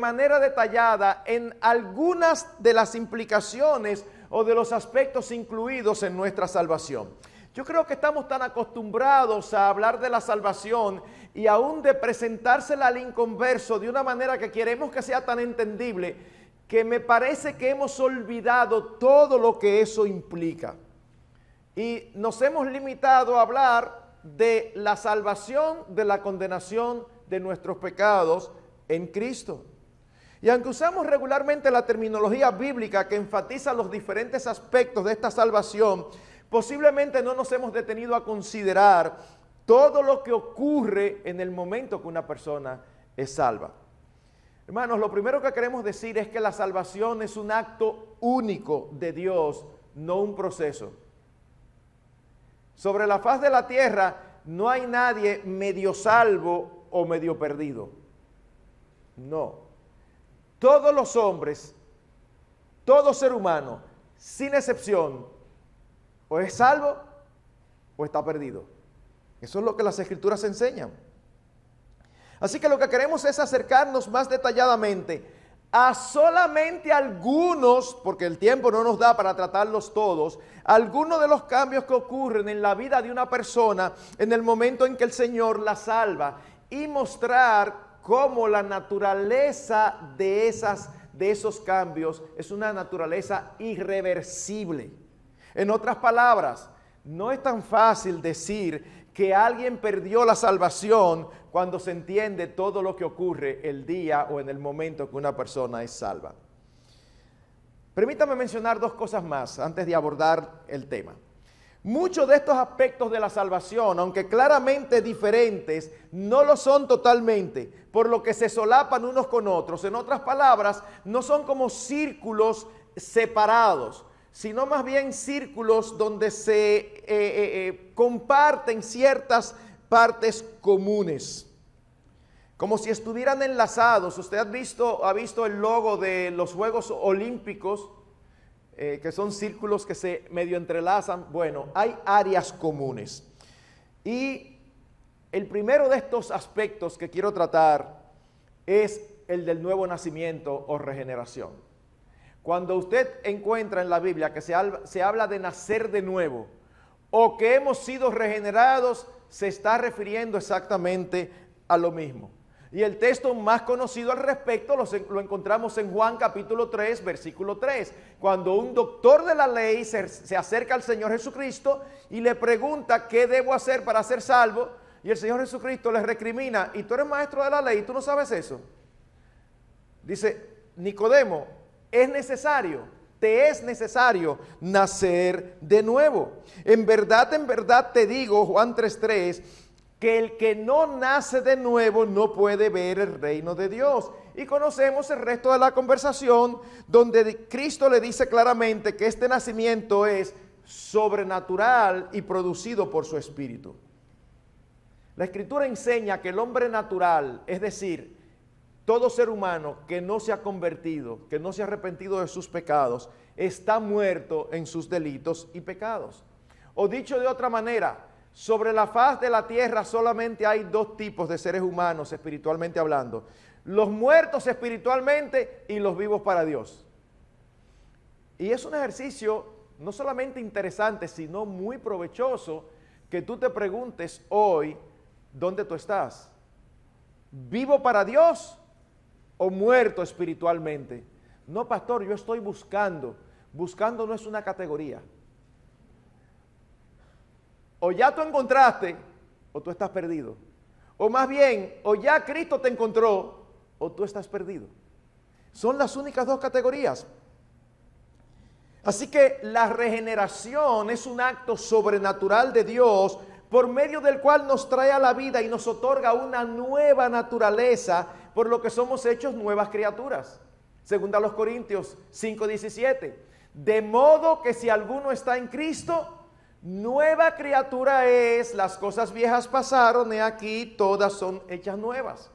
manera detallada en algunas de las implicaciones o de los aspectos incluidos en nuestra salvación. Yo creo que estamos tan acostumbrados a hablar de la salvación y aún de presentársela al inconverso de una manera que queremos que sea tan entendible, que me parece que hemos olvidado todo lo que eso implica. Y nos hemos limitado a hablar de la salvación, de la condenación de nuestros pecados en Cristo. Y aunque usamos regularmente la terminología bíblica que enfatiza los diferentes aspectos de esta salvación, posiblemente no nos hemos detenido a considerar todo lo que ocurre en el momento que una persona es salva. Hermanos, lo primero que queremos decir es que la salvación es un acto único de Dios, no un proceso. Sobre la faz de la tierra no hay nadie medio salvo o medio perdido. No. Todos los hombres, todo ser humano, sin excepción, o es salvo o está perdido. Eso es lo que las Escrituras enseñan. Así que lo que queremos es acercarnos más detalladamente a solamente algunos, porque el tiempo no nos da para tratarlos todos, algunos de los cambios que ocurren en la vida de una persona en el momento en que el Señor la salva y mostrar cómo la naturaleza de esos cambios es una naturaleza irreversible. En otras palabras, no es tan fácil decir que alguien perdió la salvación cuando se entiende todo lo que ocurre el día o en el momento que una persona es salva. Permítame mencionar dos cosas más antes de abordar el tema. Muchos de estos aspectos de la salvación, aunque claramente diferentes, no lo son totalmente, por lo que se solapan unos con otros. En otras palabras, no son como círculos separados, sino más bien círculos donde se comparten ciertas partes comunes, como si estuvieran enlazados. Usted ha visto el logo de los Juegos Olímpicos, que son círculos que se medio entrelazan. Bueno, hay áreas comunes. Y el primero de estos aspectos que quiero tratar es el del nuevo nacimiento o regeneración. Cuando usted encuentra en la Biblia que se habla de nacer de nuevo o que hemos sido regenerados, se está refiriendo exactamente a lo mismo. Y el texto más conocido al respecto lo encontramos en Juan capítulo 3, versículo 3, cuando un doctor de la ley se acerca al Señor Jesucristo y le pregunta qué debo hacer para ser salvo, y el Señor Jesucristo le recrimina: ¿y tú eres maestro de la ley y tú no sabes eso? Dice: Nicodemo, te es necesario nacer de nuevo. En verdad te digo, Juan 3:3, que el que no nace de nuevo no puede ver el reino de Dios. Y conocemos el resto de la conversación donde Cristo le dice claramente que este nacimiento es sobrenatural y producido por su Espíritu. La Escritura enseña que el hombre natural, es decir, todo ser humano que no se ha convertido, que no se ha arrepentido de sus pecados, está muerto en sus delitos y pecados. O dicho de otra manera, sobre la faz de la tierra solamente hay dos tipos de seres humanos espiritualmente hablando: los muertos espiritualmente y los vivos para Dios. Y es un ejercicio no solamente interesante, sino muy provechoso, que tú te preguntes hoy, ¿dónde tú estás? ¿Vivo para Dios o muerto espiritualmente? No, pastor, yo estoy buscando. Buscando no es una categoría. O ya tú encontraste, o tú estás perdido. O más bien, o ya Cristo te encontró, o tú estás perdido. Son las únicas dos categorías. Así que la regeneración es un acto sobrenatural de Dios, por medio del cual nos trae a la vida y nos otorga una nueva naturaleza, por lo que somos hechos nuevas criaturas. Segunda a los Corintios 5:17. De modo que si alguno está en Cristo, nueva criatura es, las cosas viejas pasaron, he aquí todas son hechas nuevas.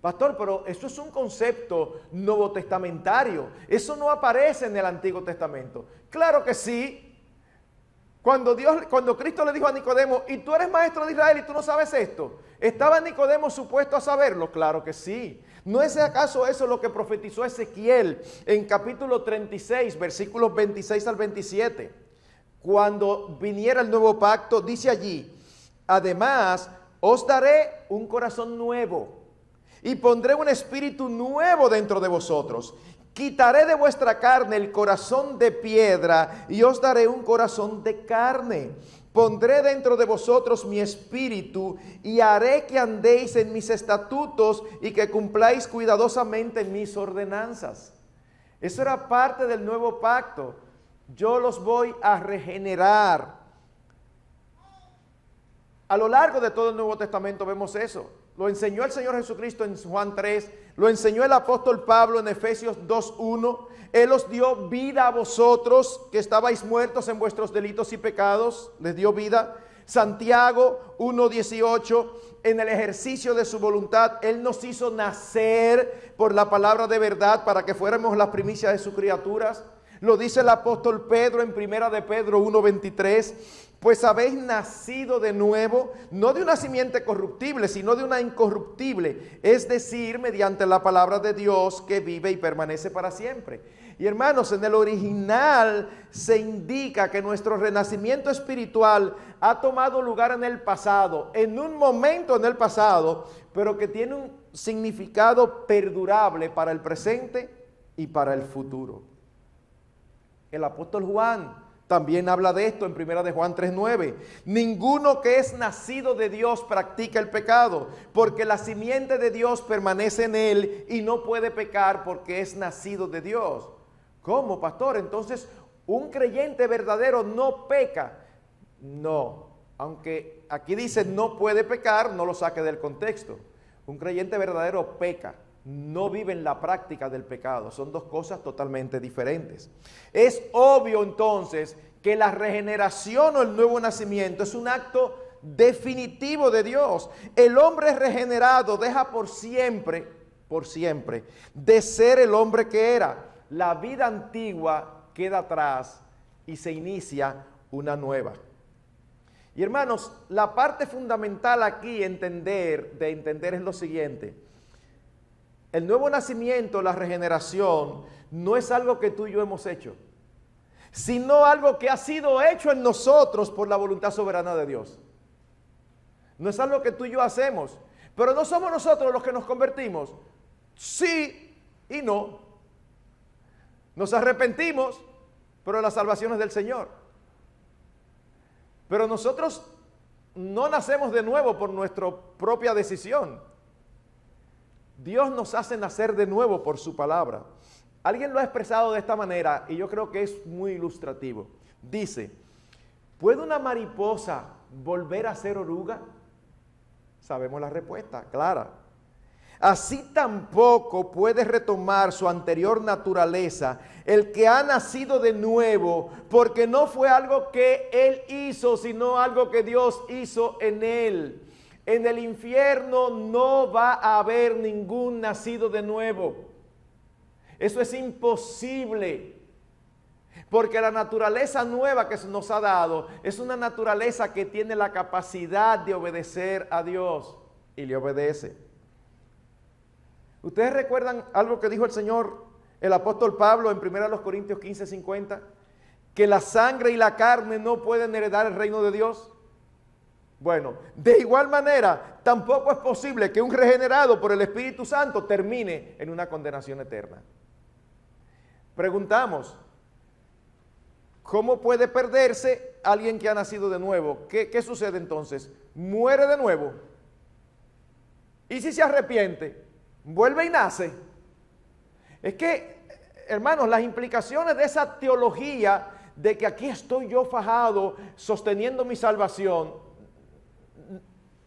Pastor, pero eso es un concepto nuevo testamentario. Eso no aparece en el Antiguo Testamento. Claro que sí. Cuando Cristo le dijo a Nicodemo, ¿y tú eres maestro de Israel y tú no sabes esto? ¿Estaba Nicodemo supuesto a saberlo? Claro que sí. ¿No es acaso eso lo que profetizó Ezequiel en capítulo 36, versículos 26 al 27? Cuando viniera el nuevo pacto, dice allí, además, os daré un corazón nuevo y pondré un espíritu nuevo dentro de vosotros. Quitaré de vuestra carne el corazón de piedra y os daré un corazón de carne. Pondré dentro de vosotros mi espíritu y haré que andéis en mis estatutos y que cumpláis cuidadosamente mis ordenanzas. Eso era parte del nuevo pacto. Yo los voy a regenerar. A lo largo de todo el Nuevo Testamento vemos eso. Lo enseñó el Señor Jesucristo en Juan 3, lo enseñó el apóstol Pablo en Efesios 2:1. Él os dio vida a vosotros que estabais muertos en vuestros delitos y pecados, les dio vida. Santiago 1:18, en el ejercicio de su voluntad, Él nos hizo nacer por la palabra de verdad para que fuéramos las primicias de sus criaturas. Lo dice el apóstol Pedro en primera de Pedro 1:23. Pues habéis nacido de nuevo, no de una simiente corruptible, sino de una incorruptible, es decir, mediante la palabra de Dios que vive y permanece para siempre. Y hermanos, en el original se indica que nuestro renacimiento espiritual ha tomado lugar en el pasado, en un momento en el pasado, pero que tiene un significado perdurable para el presente y para el futuro. El apóstol Juan también habla de esto en primera de Juan 3:9. Ninguno que es nacido de Dios practica el pecado, porque la simiente de Dios permanece en él y no puede pecar porque es nacido de Dios. ¿Cómo, pastor? Entonces, ¿un creyente verdadero no peca? No, aunque aquí dice no puede pecar, no lo saque del contexto. Un creyente verdadero peca. No vive en la práctica del pecado. Son dos cosas totalmente diferentes. Es obvio entonces que la regeneración o el nuevo nacimiento es un acto definitivo de Dios. El hombre regenerado deja por siempre, de ser el hombre que era. La vida antigua queda atrás y se inicia una nueva. Y hermanos, la parte fundamental aquí de entender es lo siguiente. El nuevo nacimiento, la regeneración, no es algo que tú y yo hemos hecho, sino algo que ha sido hecho en nosotros por la voluntad soberana de Dios. No es algo que tú y yo hacemos, pero no somos nosotros los que nos convertimos. Sí y no. Nos arrepentimos, pero la salvación es del Señor. Pero nosotros no nacemos de nuevo por nuestra propia decisión. Dios nos hace nacer de nuevo por su palabra. Alguien lo ha expresado de esta manera y yo creo que es muy ilustrativo. Dice, ¿puede una mariposa volver a ser oruga? Sabemos la respuesta, clara. Así tampoco puede retomar su anterior naturaleza el que ha nacido de nuevo, porque no fue algo que él hizo, sino algo que Dios hizo en él. En el infierno no va a haber ningún nacido de nuevo. Eso es imposible. Porque la naturaleza nueva que se nos ha dado es una naturaleza que tiene la capacidad de obedecer a Dios y le obedece. ¿Ustedes recuerdan algo que dijo el Señor, el apóstol Pablo en 1 Corintios 15:50? Que la sangre y la carne no pueden heredar el reino de Dios. Bueno, de igual manera, tampoco es posible que un regenerado por el Espíritu Santo termine en una condenación eterna. Preguntamos, ¿cómo puede perderse alguien que ha nacido de nuevo? ¿Qué sucede entonces? ¿Muere de nuevo? ¿Y si se arrepiente? ¿Vuelve y nace? Es que, hermanos, las implicaciones de esa teología de que aquí estoy yo fajado sosteniendo mi salvación,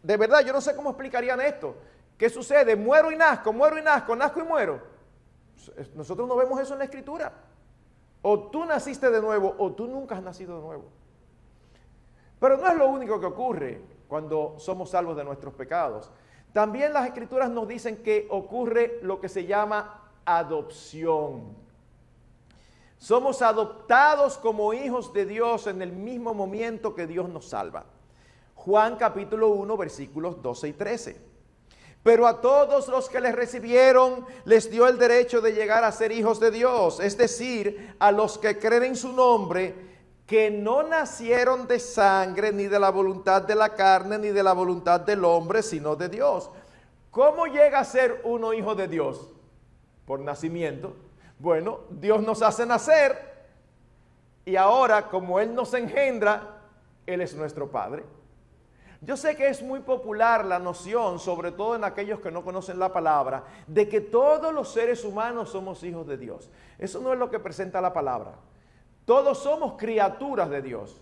de verdad, yo no sé cómo explicarían esto. ¿Qué sucede? Muero y nazco, nazco y muero. Nosotros no vemos eso en la Escritura. O tú naciste de nuevo o tú nunca has nacido de nuevo. Pero no es lo único que ocurre cuando somos salvos de nuestros pecados. También las Escrituras nos dicen que ocurre lo que se llama adopción. Somos adoptados como hijos de Dios en el mismo momento que Dios nos salva. Juan capítulo 1, versículos 12 y 13. Pero a todos los que les recibieron, les dio el derecho de llegar a ser hijos de Dios, es decir, a los que creen en su nombre, que no nacieron de sangre, ni de la voluntad de la carne, ni de la voluntad del hombre, sino de Dios. ¿Cómo llega a ser uno hijo de Dios? Por nacimiento. Bueno, Dios nos hace nacer y ahora, como Él nos engendra, Él es nuestro Padre. Yo sé que es muy popular la noción, sobre todo en aquellos que no conocen la palabra, de que todos los seres humanos somos hijos de Dios. Eso no es lo que presenta la palabra. Todos somos criaturas de Dios.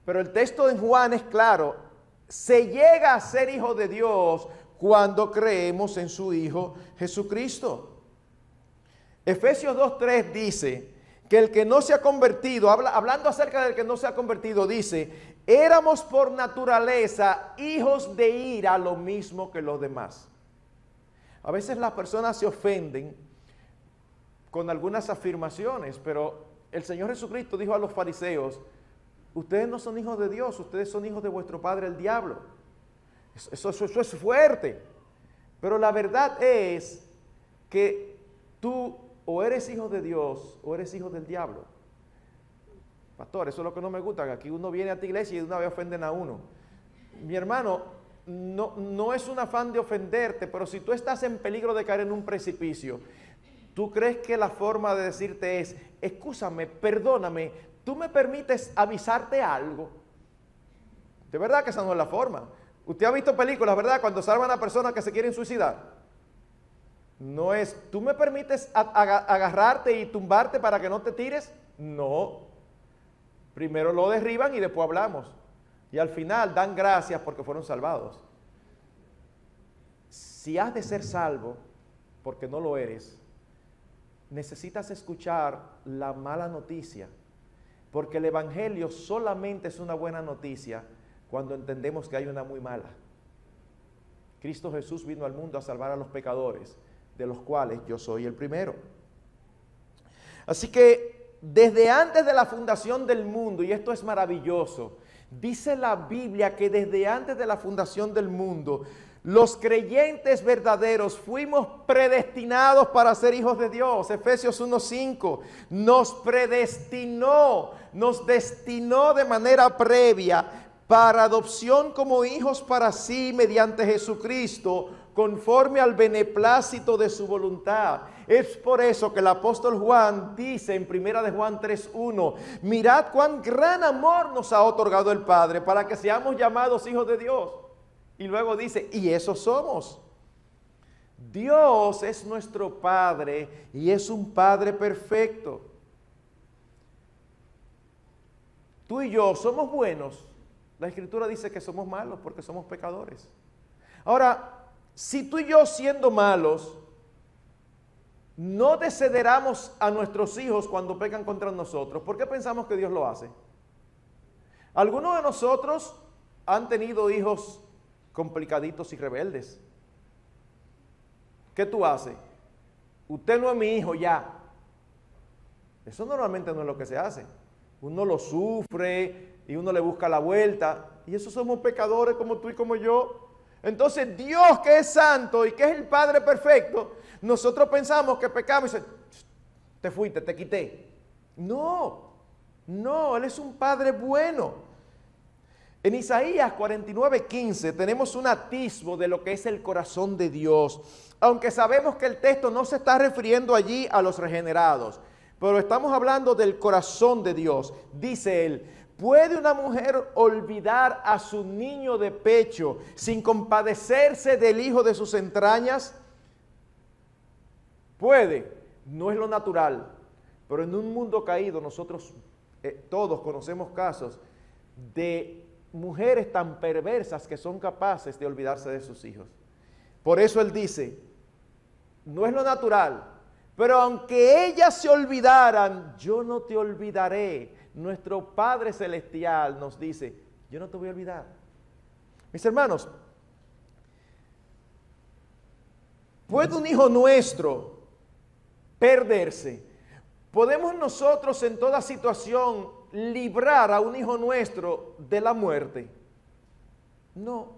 Pero el texto de Juan es claro. Se llega a ser hijo de Dios cuando creemos en su Hijo Jesucristo. Efesios 2:3 dice que el que no se ha convertido, hablando acerca del que no se ha convertido, dice, éramos por naturaleza hijos de ira, lo mismo que los demás. A veces las personas se ofenden con algunas afirmaciones, pero el Señor Jesucristo dijo a los fariseos, ustedes no son hijos de Dios, ustedes son hijos de vuestro padre el diablo. Eso es fuerte. Pero la verdad es que tú o eres hijo de Dios o eres hijo del diablo. Pastor, eso es lo que no me gusta, que aquí uno viene a tu iglesia y de una vez ofenden a uno. Mi hermano, no es un afán de ofenderte, pero si tú estás en peligro de caer en un precipicio, ¿tú crees que la forma de decirte es, excúsame, perdóname, tú me permites avisarte algo? De verdad que esa no es la forma. Usted ha visto películas, ¿verdad? Cuando salvan a personas que se quieren suicidar. No es, ¿tú me permites agarrarte y tumbarte para que no te tires? No. Primero lo derriban y después hablamos. Y al final dan gracias porque fueron salvados. Si has de ser salvo, porque no lo eres, necesitas escuchar la mala noticia, porque el evangelio solamente es una buena noticia cuando entendemos que hay una muy mala. Cristo Jesús vino al mundo a salvar a los pecadores, de los cuales yo soy el primero. Así que desde antes de la fundación del mundo, y esto es maravilloso, dice la Biblia que desde antes de la fundación del mundo, los creyentes verdaderos fuimos predestinados para ser hijos de Dios. Efesios 1:5 nos predestinó, nos destinó de manera previa para adopción como hijos para sí mediante Jesucristo, conforme al beneplácito de su voluntad. Es por eso que el apóstol Juan dice en 1 de Juan 3:1, mirad cuán gran amor nos ha otorgado el Padre para que seamos llamados hijos de Dios. Y luego dice, y eso somos. Dios es nuestro Padre y es un Padre perfecto. Tú y yo somos buenos. La Escritura dice que somos malos porque somos pecadores. Ahora, si tú y yo siendo malos, no desheredamos a nuestros hijos cuando pecan contra nosotros, ¿por qué pensamos que Dios lo hace? Algunos de nosotros han tenido hijos complicaditos y rebeldes. ¿Qué tú haces? Usted no es mi hijo ya. Eso normalmente no es lo que se hace. Uno lo sufre y uno le busca la vuelta. Y esos somos pecadores como tú y como yo. Entonces Dios, que es santo y que es el Padre perfecto, nosotros pensamos que pecamos y dice, te fuiste, te quité. No, Él es un Padre bueno. En Isaías 49:15 tenemos un atisbo de lo que es el corazón de Dios, aunque sabemos que el texto no se está refiriendo allí a los regenerados, pero estamos hablando del corazón de Dios. Dice él, ¿puede una mujer olvidar a su niño de pecho sin compadecerse del hijo de sus entrañas? Puede, no es lo natural, pero en un mundo caído nosotros todos conocemos casos de mujeres tan perversas que son capaces de olvidarse de sus hijos. Por eso él dice, no es lo natural, pero aunque ellas se olvidaran, yo no te olvidaré. Nuestro Padre Celestial nos dice, yo no te voy a olvidar. Mis hermanos, ¿puede un hijo nuestro perderse? ¿podemos nosotros en toda situación librar a un hijo nuestro de la muerte? No.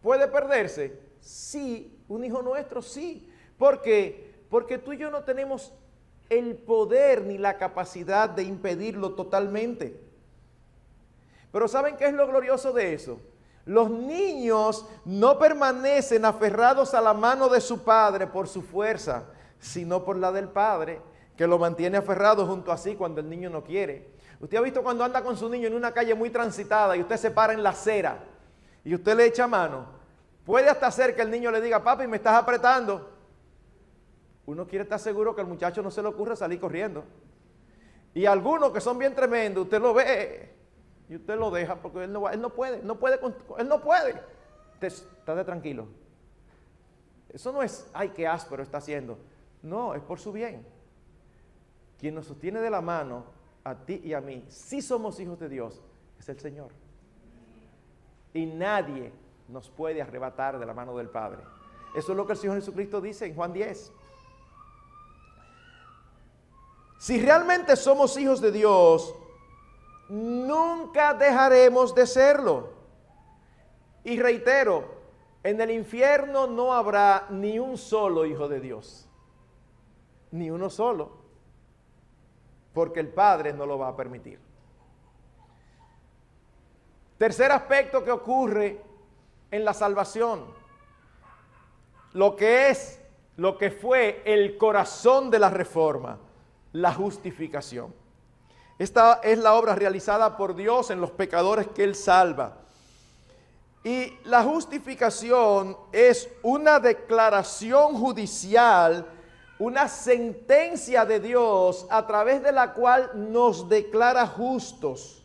¿Puede perderse? Sí, un hijo nuestro sí. ¿Por qué? Porque tú y yo no tenemos el poder ni la capacidad de impedirlo totalmente. Pero ¿saben qué es lo glorioso de eso? Los niños no permanecen aferrados a la mano de su padre por su fuerza, sino por la del padre, que lo mantiene aferrado junto a sí cuando el niño no quiere. Usted ha visto cuando anda con su niño en una calle muy transitada y usted se para en la acera y usted le echa mano. Puede hasta ser que el niño le diga, papi, me estás apretando. Uno quiere estar seguro que al muchacho no se le ocurre salir corriendo. Y algunos que son bien tremendos, usted lo ve y usted lo deja porque él no puede. Estate tranquilo. Eso no es, ay, qué áspero está haciendo. No, es por su bien. Quien nos sostiene de la mano, a ti y a mí, si somos hijos de Dios, es el Señor. Y nadie nos puede arrebatar de la mano del Padre. Eso es lo que el Señor Jesucristo dice en Juan 10. Si realmente somos hijos de Dios, nunca dejaremos de serlo. Y reitero, en el infierno no habrá ni un solo hijo de Dios. Ni uno solo. Porque el Padre no lo va a permitir. Tercer aspecto que ocurre en la salvación. Lo que fue el corazón de la reforma, la justificación. Esta es la obra realizada por Dios en los pecadores que Él salva. Y la justificación es una declaración judicial, una sentencia de Dios a través de la cual nos declara justos.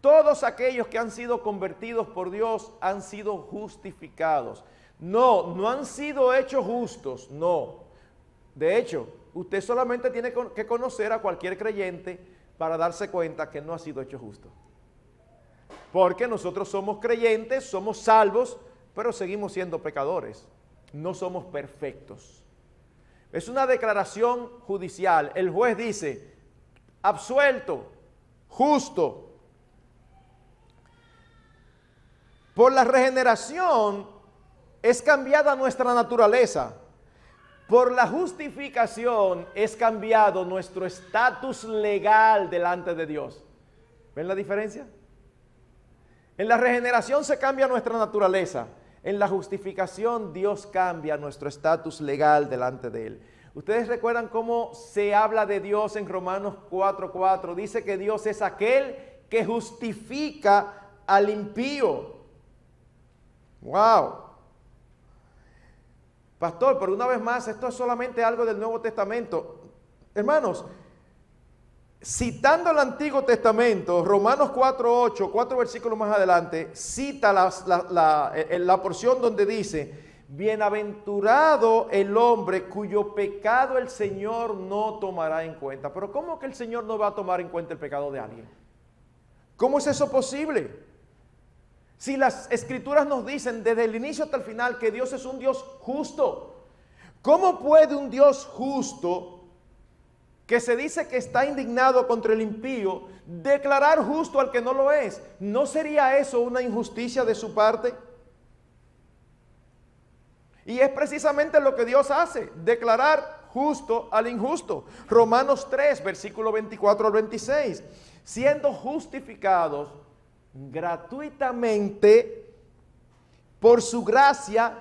Todos aquellos que han sido convertidos por Dios han sido justificados. No han sido hechos justos, no. De hecho, usted solamente tiene que conocer a cualquier creyente para darse cuenta que no ha sido hecho justo. Porque nosotros somos creyentes, somos salvos, pero seguimos siendo pecadores. No somos perfectos. Es una declaración judicial. El juez dice, absuelto, justo. Por la regeneración es cambiada nuestra naturaleza. Por la justificación es cambiado nuestro estatus legal delante de Dios. ¿Ven la diferencia? En la regeneración se cambia nuestra naturaleza. En la justificación Dios cambia nuestro estatus legal delante de Él. ¿Ustedes recuerdan cómo se habla de Dios en Romanos 4:4? Dice que Dios es aquel que justifica al impío. ¡Wow! Pastor, pero una vez más, esto es solamente algo del Nuevo Testamento. Hermanos, citando el Antiguo Testamento, Romanos 4:8, 4 versículos más adelante, cita la porción donde dice, bienaventurado el hombre cuyo pecado el Señor no tomará en cuenta. Pero ¿cómo que el Señor no va a tomar en cuenta el pecado de alguien? ¿Cómo es eso posible? Si las Escrituras nos dicen desde el inicio hasta el final que Dios es un Dios justo, ¿cómo puede un Dios justo, que se dice que está indignado contra el impío, declarar justo al que no lo es? ¿No sería eso una injusticia de su parte? Y es precisamente lo que Dios hace, declarar justo al injusto. Romanos 3, versículo 24 al 26. Siendo justificados gratuitamente por su gracia,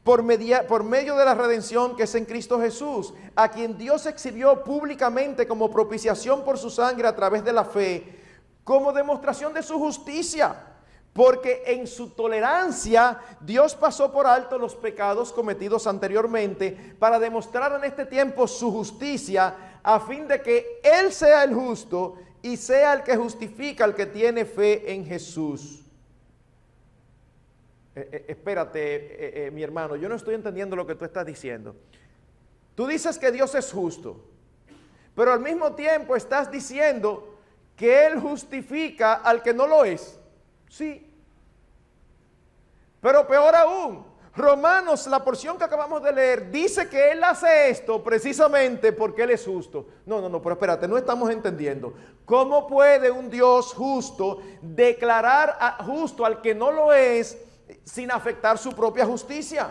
por medio de la redención que es en Cristo Jesús, a quien Dios exhibió públicamente como propiciación por su sangre a través de la fe, como demostración de su justicia, porque en su tolerancia Dios pasó por alto los pecados cometidos anteriormente para demostrar en este tiempo su justicia, a fin de que Él sea el justo y sea el que justifica al que tiene fe en Jesús. Espérate, mi hermano, yo no estoy entendiendo lo que tú estás diciendo. Tú dices que Dios es justo, pero al mismo tiempo estás diciendo que Él justifica al que no lo es. Sí. Pero peor aún, Romanos, la porción que acabamos de leer, dice que Él hace esto precisamente porque Él es justo. No, pero espérate, no estamos entendiendo. ¿Cómo puede un Dios justo declarar justo al que no lo es sin afectar su propia justicia?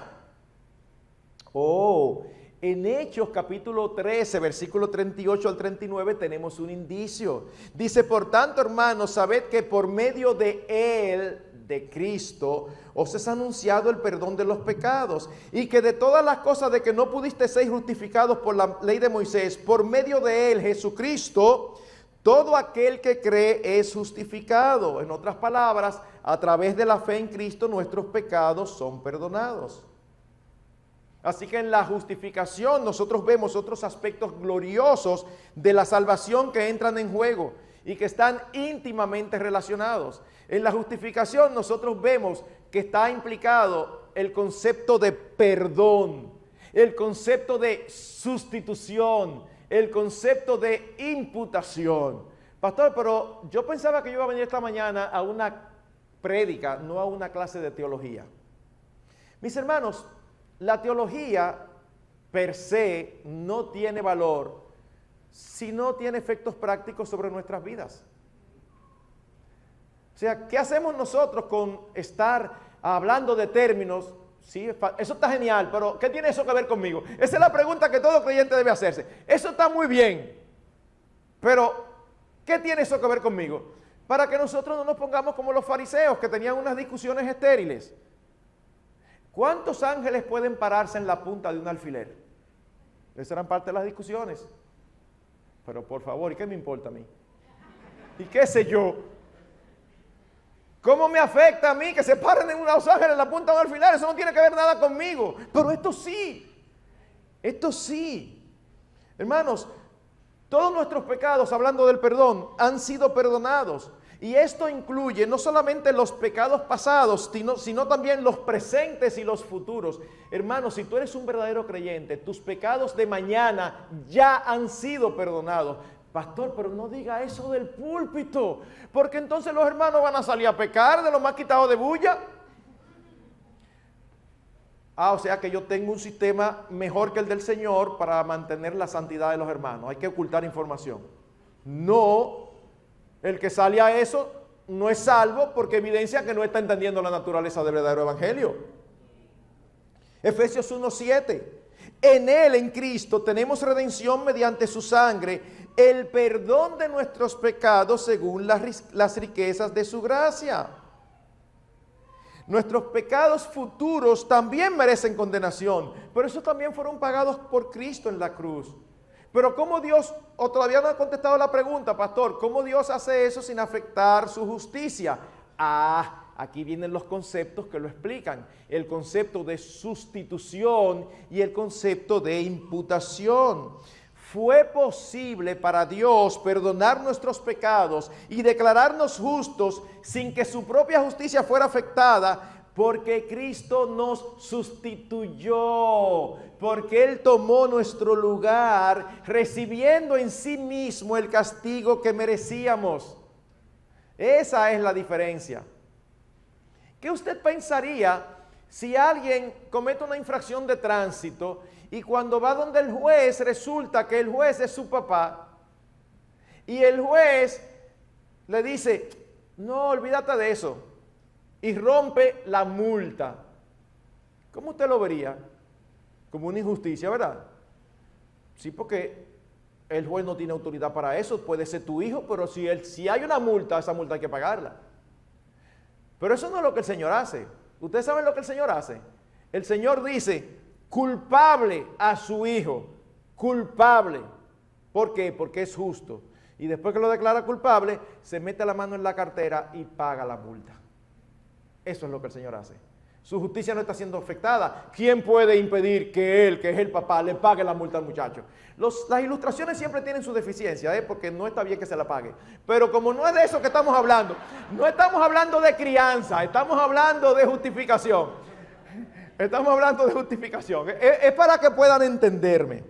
En Hechos capítulo 13, versículo 38 al 39 tenemos un indicio. Dice, por tanto, hermanos, sabed que por medio de Él, de Cristo, os es anunciado el perdón de los pecados, y que de todas las cosas de que no pudiste ser justificados por la ley de Moisés, por medio de Él, Jesucristo, todo aquel que cree es justificado. En otras palabras, a través de la fe en Cristo nuestros pecados son perdonados. Así que en la justificación nosotros vemos otros aspectos gloriosos de la salvación que entran en juego y que están íntimamente relacionados. En la justificación nosotros vemos que está implicado el concepto de perdón, el concepto de sustitución, el concepto de imputación. Pastor, pero yo pensaba que yo iba a venir esta mañana a una prédica, no a una clase de teología. Mis hermanos, la teología per se no tiene valor si no tiene efectos prácticos sobre nuestras vidas. O sea, ¿qué hacemos nosotros con estar hablando de términos? Sí, eso está genial, pero ¿qué tiene eso que ver conmigo? Esa es la pregunta que todo creyente debe hacerse. Eso está muy bien, pero ¿qué tiene eso que ver conmigo? Para que nosotros no nos pongamos como los fariseos que tenían unas discusiones estériles. ¿Cuántos ángeles pueden pararse en la punta de un alfiler? Esas eran parte de las discusiones. Pero por favor, ¿y qué me importa a mí? ¿Y qué sé yo? ¿Cómo me afecta a mí que se paren en unos ángeles en la punta de un alfiler? Eso no tiene que ver nada conmigo. Pero esto sí. Esto sí. Hermanos, todos nuestros pecados, hablando del perdón, han sido perdonados. Y esto incluye no solamente los pecados pasados, sino también los presentes y los futuros. Hermanos, si tú eres un verdadero creyente, tus pecados de mañana ya han sido perdonados. Pastor, pero no diga eso del púlpito, porque entonces los hermanos van a salir a pecar de lo más quitado de bulla. O sea que yo tengo un sistema mejor que el del Señor para mantener la santidad de los hermanos. Hay que ocultar información. No, el que sale a eso no es salvo porque evidencia que no está entendiendo la naturaleza del verdadero evangelio. Efesios 1:7. En Él, en Cristo, tenemos redención mediante su sangre, el perdón de nuestros pecados según las riquezas de su gracia. Nuestros pecados futuros también merecen condenación, pero esos también fueron pagados por Cristo en la cruz. Pero ¿cómo Dios, o todavía no ha contestado la pregunta, pastor, cómo Dios hace eso sin afectar su justicia? Aquí vienen los conceptos que lo explican. El concepto de sustitución y el concepto de imputación. Fue posible para Dios perdonar nuestros pecados y declararnos justos sin que su propia justicia fuera afectada, porque Cristo nos sustituyó, porque Él tomó nuestro lugar, recibiendo en sí mismo el castigo que merecíamos. Esa es la diferencia. ¿Qué usted pensaría si alguien comete una infracción de tránsito y cuando va donde el juez resulta que el juez es su papá y el juez le dice, no, olvídate de eso, y rompe la multa? ¿Cómo usted lo vería? Como una injusticia, ¿verdad? Sí, porque el juez no tiene autoridad para eso, puede ser tu hijo, pero si hay una multa, esa multa hay que pagarla. Pero eso no es lo que el Señor hace. ¿Ustedes saben lo que el Señor hace? El Señor dice, culpable a su hijo, culpable. ¿Por qué? Porque es justo. Y después que lo declara culpable, se mete la mano en la cartera y paga la multa. Eso es lo que el Señor hace. Su justicia no está siendo afectada. ¿Quién puede impedir que él, que es el papá, le pague la multa al muchacho? Las ilustraciones siempre tienen su deficiencia, porque no está bien que se la pague. Pero como no es de eso que estamos hablando, no estamos hablando de crianza, estamos hablando de justificación. Estamos hablando de justificación. Es para que puedan entenderme.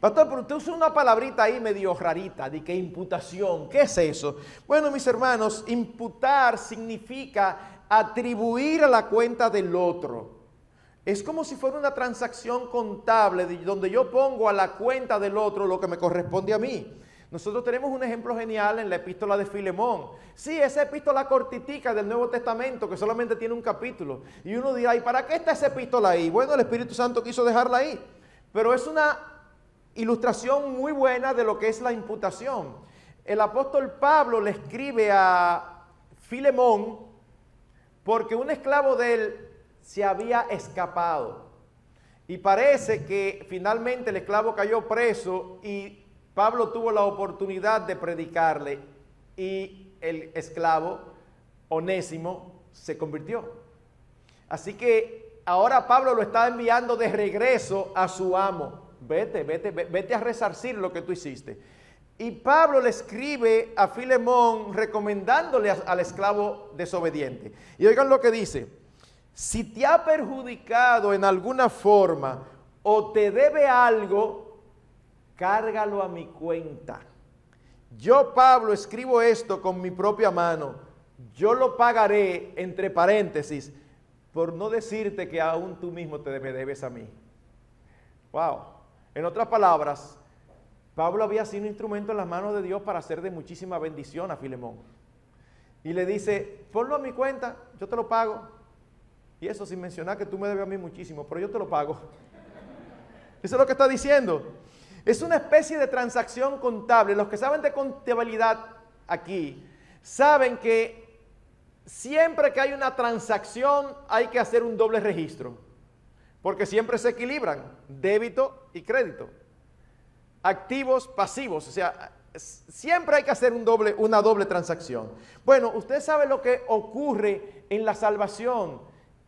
Pastor, pero usted usa una palabrita ahí medio rarita, de que imputación. ¿Qué es eso? Bueno, mis hermanos, imputar significa atribuir a la cuenta del otro. Es como si fuera una transacción contable donde yo pongo a la cuenta del otro lo que me corresponde a mí. Nosotros tenemos un ejemplo genial en la epístola de Filemón. Sí, esa epístola cortitica del Nuevo Testamento que solamente tiene un capítulo. Y uno dirá, ¿y para qué está esa epístola ahí? Bueno, el Espíritu Santo quiso dejarla ahí. Pero es una ilustración muy buena de lo que es la imputación. El apóstol Pablo le escribe a Filemón porque un esclavo de él se había escapado. Y parece que finalmente el esclavo cayó preso y Pablo tuvo la oportunidad de predicarle y el esclavo Onésimo se convirtió. Así que ahora Pablo lo está enviando de regreso a su amo. Vete a resarcir lo que tú hiciste. Y Pablo le escribe a Filemón recomendándole al esclavo desobediente. Y oigan lo que dice: si te ha perjudicado en alguna forma o te debe algo, cárgalo a mi cuenta. Yo, Pablo, escribo esto con mi propia mano. Yo lo pagaré, entre paréntesis, por no decirte que aún tú mismo te debes a mí. Wow. En otras palabras, Pablo había sido un instrumento en las manos de Dios para hacer de muchísima bendición a Filemón. Y le dice, ponlo a mi cuenta, yo te lo pago. Y eso sin mencionar que tú me debes a mí muchísimo, pero yo te lo pago. Eso es lo que está diciendo. Es una especie de transacción contable. Los que saben de contabilidad aquí, saben que siempre que hay una transacción hay que hacer un doble registro. Porque siempre se equilibran débito y crédito. Activos, pasivos. O sea, siempre hay que hacer una doble transacción. Bueno, usted sabe lo que ocurre en la salvación,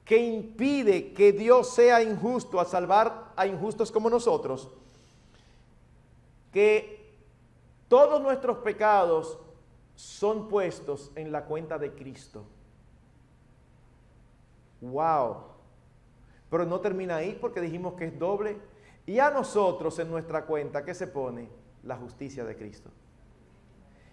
que impide que Dios sea injusto al salvar a injustos como nosotros. Que todos nuestros pecados son puestos en la cuenta de Cristo. ¡Wow! Pero no termina ahí porque dijimos que es doble. Y a nosotros en nuestra cuenta, ¿qué se pone? La justicia de Cristo.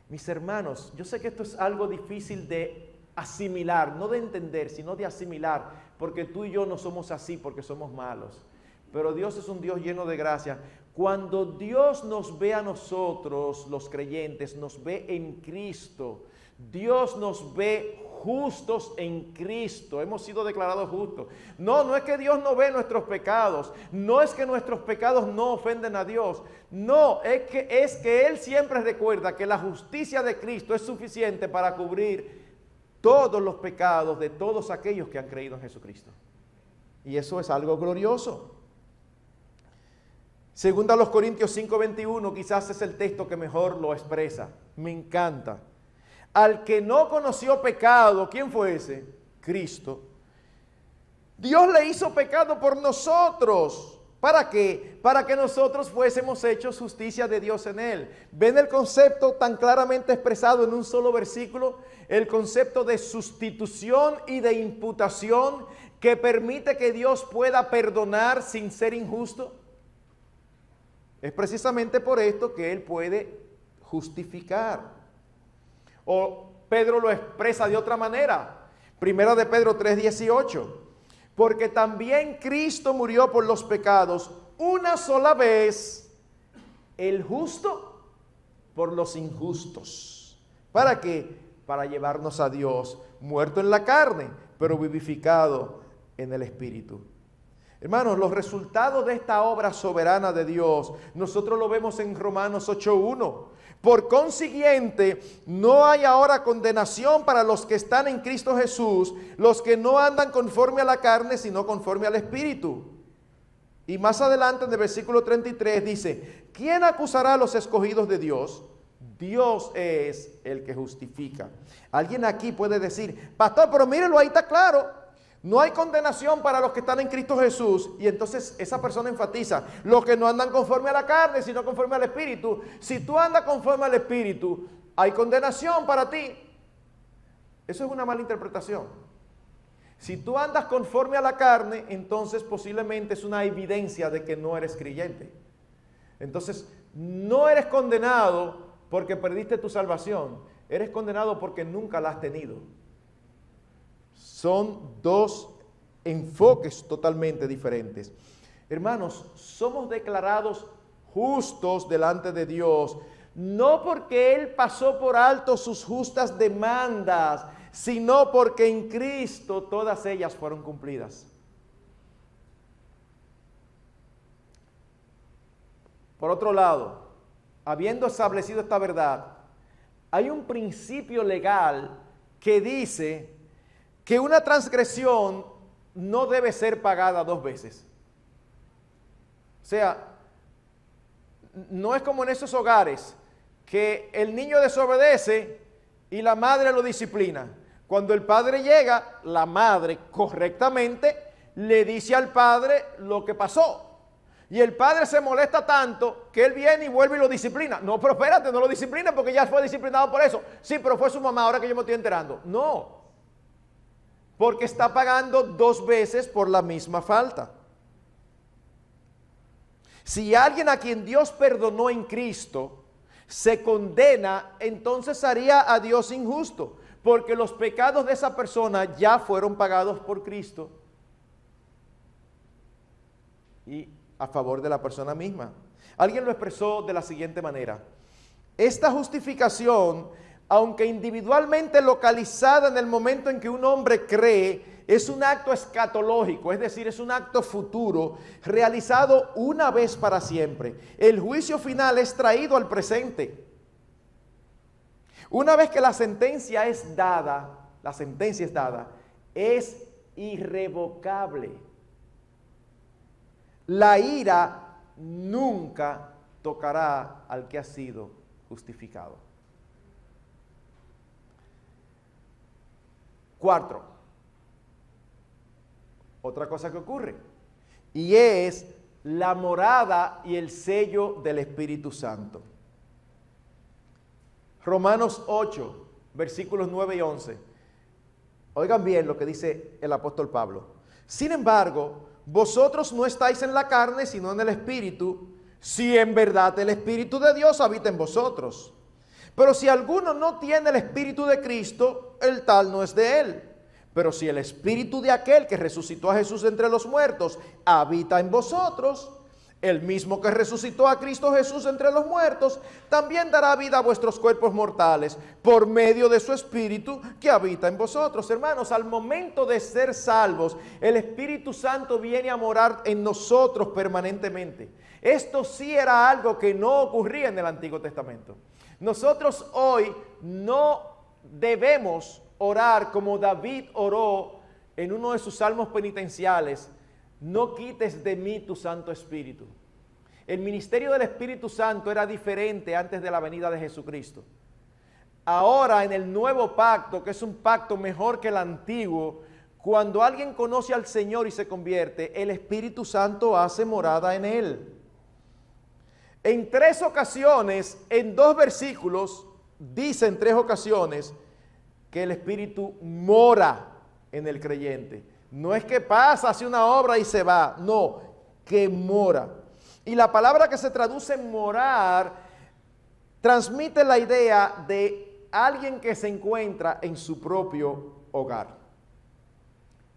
Mis hermanos, yo sé que esto es algo difícil de asimilar, no de entender, sino de asimilar, porque tú y yo no somos así porque somos malos. Pero Dios es un Dios lleno de gracia. Cuando Dios nos ve a nosotros, los creyentes, nos ve en Cristo. Dios nos ve justos en Cristo. Hemos sido declarados justos. No es que Dios no ve nuestros pecados. No es que nuestros pecados no ofenden a Dios. No, es que Él siempre recuerda que la justicia de Cristo es suficiente para cubrir todos los pecados de todos aquellos que han creído en Jesucristo. Y eso es algo glorioso. Segunda a los Corintios 5:21, quizás es el texto que mejor lo expresa. Me encanta. Al que no conoció pecado, ¿quién fue ese? Cristo. Dios le hizo pecado por nosotros. ¿Para qué? Para que nosotros fuésemos hechos justicia de Dios en él. ¿Ven el concepto tan claramente expresado en un solo versículo? El concepto de sustitución y de imputación que permite que Dios pueda perdonar sin ser injusto. Es precisamente por esto que Él puede justificar. O Pedro lo expresa de otra manera. Primera de Pedro 3:18. Porque también Cristo murió por los pecados una sola vez, el justo por los injustos. ¿Para qué? Para llevarnos a Dios, muerto en la carne, pero vivificado en el Espíritu. Hermanos, los resultados de esta obra soberana de Dios, nosotros lo vemos en Romanos 8:1. Por consiguiente, no hay ahora condenación para los que están en Cristo Jesús, los que no andan conforme a la carne, sino conforme al Espíritu. Y más adelante en el versículo 33 dice, ¿quién acusará a los escogidos de Dios? Dios es el que justifica. Alguien aquí puede decir, pastor, pero mírelo, ahí está claro. No hay condenación para los que están en Cristo Jesús. Y entonces esa persona enfatiza, los que no andan conforme a la carne, sino conforme al Espíritu. Si tú andas conforme al Espíritu, hay condenación para ti. Eso es una mala interpretación. Si tú andas conforme a la carne, entonces posiblemente es una evidencia de que no eres creyente. Entonces, no eres condenado porque perdiste tu salvación. Eres condenado porque nunca la has tenido. Son dos enfoques totalmente diferentes. Hermanos, somos declarados justos delante de Dios, no porque Él pasó por alto sus justas demandas, sino porque en Cristo todas ellas fueron cumplidas. Por otro lado, habiendo establecido esta verdad, hay un principio legal que dice que una transgresión no debe ser pagada dos veces. O sea, no es como en esos hogares que el niño desobedece y la madre lo disciplina. Cuando el padre llega, la madre correctamente le dice al padre lo que pasó. Y el padre se molesta tanto que él viene y vuelve y lo disciplina. No, pero espérate, no lo disciplina porque ya fue disciplinado por eso. Sí, pero fue su mamá, ahora que yo me estoy enterando. No, porque está pagando dos veces por la misma falta. Si alguien a quien Dios perdonó en Cristo se condena, entonces haría a Dios injusto, porque los pecados de esa persona ya fueron pagados por Cristo y a favor de la persona misma. Alguien lo expresó de la siguiente manera: esta justificación, aunque individualmente localizada en el momento en que un hombre cree, es un acto escatológico, es decir, es un acto futuro, realizado una vez para siempre. El juicio final es traído al presente. Una vez que la sentencia es dada, es irrevocable. La ira nunca tocará al que ha sido justificado. Cuatro, otra cosa que ocurre, y es la morada y el sello del Espíritu Santo. Romanos 8, versículos 9 y 11. Oigan bien lo que dice el apóstol Pablo. Sin embargo, vosotros no estáis en la carne, sino en el Espíritu, si en verdad el Espíritu de Dios habita en vosotros. Pero si alguno no tiene el Espíritu de Cristo, el tal no es de él. Pero si el Espíritu de aquel que resucitó a Jesús de entre los muertos habita en vosotros, el mismo que resucitó a Cristo Jesús de entre los muertos, también dará vida a vuestros cuerpos mortales por medio de su Espíritu que habita en vosotros. Hermanos, al momento de ser salvos, el Espíritu Santo viene a morar en nosotros permanentemente. Esto sí era algo que no ocurría en el Antiguo Testamento. Nosotros hoy no debemos orar como David oró en uno de sus salmos penitenciales: no quites de mí tu Santo Espíritu. El ministerio del Espíritu Santo era diferente antes de la venida de Jesucristo. Ahora, en el nuevo pacto, que es un pacto mejor que el antiguo, cuando alguien conoce al Señor y se convierte, el Espíritu Santo hace morada en él. En tres ocasiones, en dos versículos, dice en tres ocasiones que el Espíritu mora en el creyente. No es que pasa, hace una obra y se va, no, que mora. Y la palabra que se traduce morar transmite la idea de alguien que se encuentra en su propio hogar.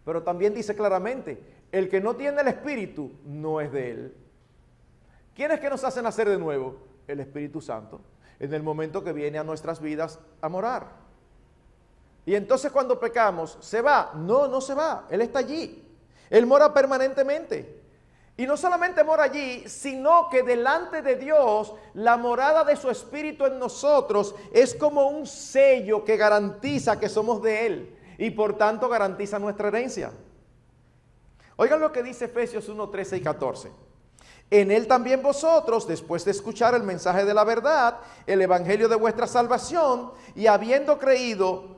Pero también dice claramente, el que no tiene el Espíritu no es de él. ¿Quién es que nos hace nacer de nuevo? El Espíritu Santo, en el momento que viene a nuestras vidas a morar. Y entonces cuando pecamos, ¿se va? No, no se va, Él está allí. Él mora permanentemente. Y no solamente mora allí, sino que delante de Dios, la morada de su Espíritu en nosotros es como un sello que garantiza que somos de Él y por tanto garantiza nuestra herencia. Oigan lo que dice Efesios 1, 13 y 14. En Él también vosotros, después de escuchar el mensaje de la verdad, el evangelio de vuestra salvación, y habiendo creído,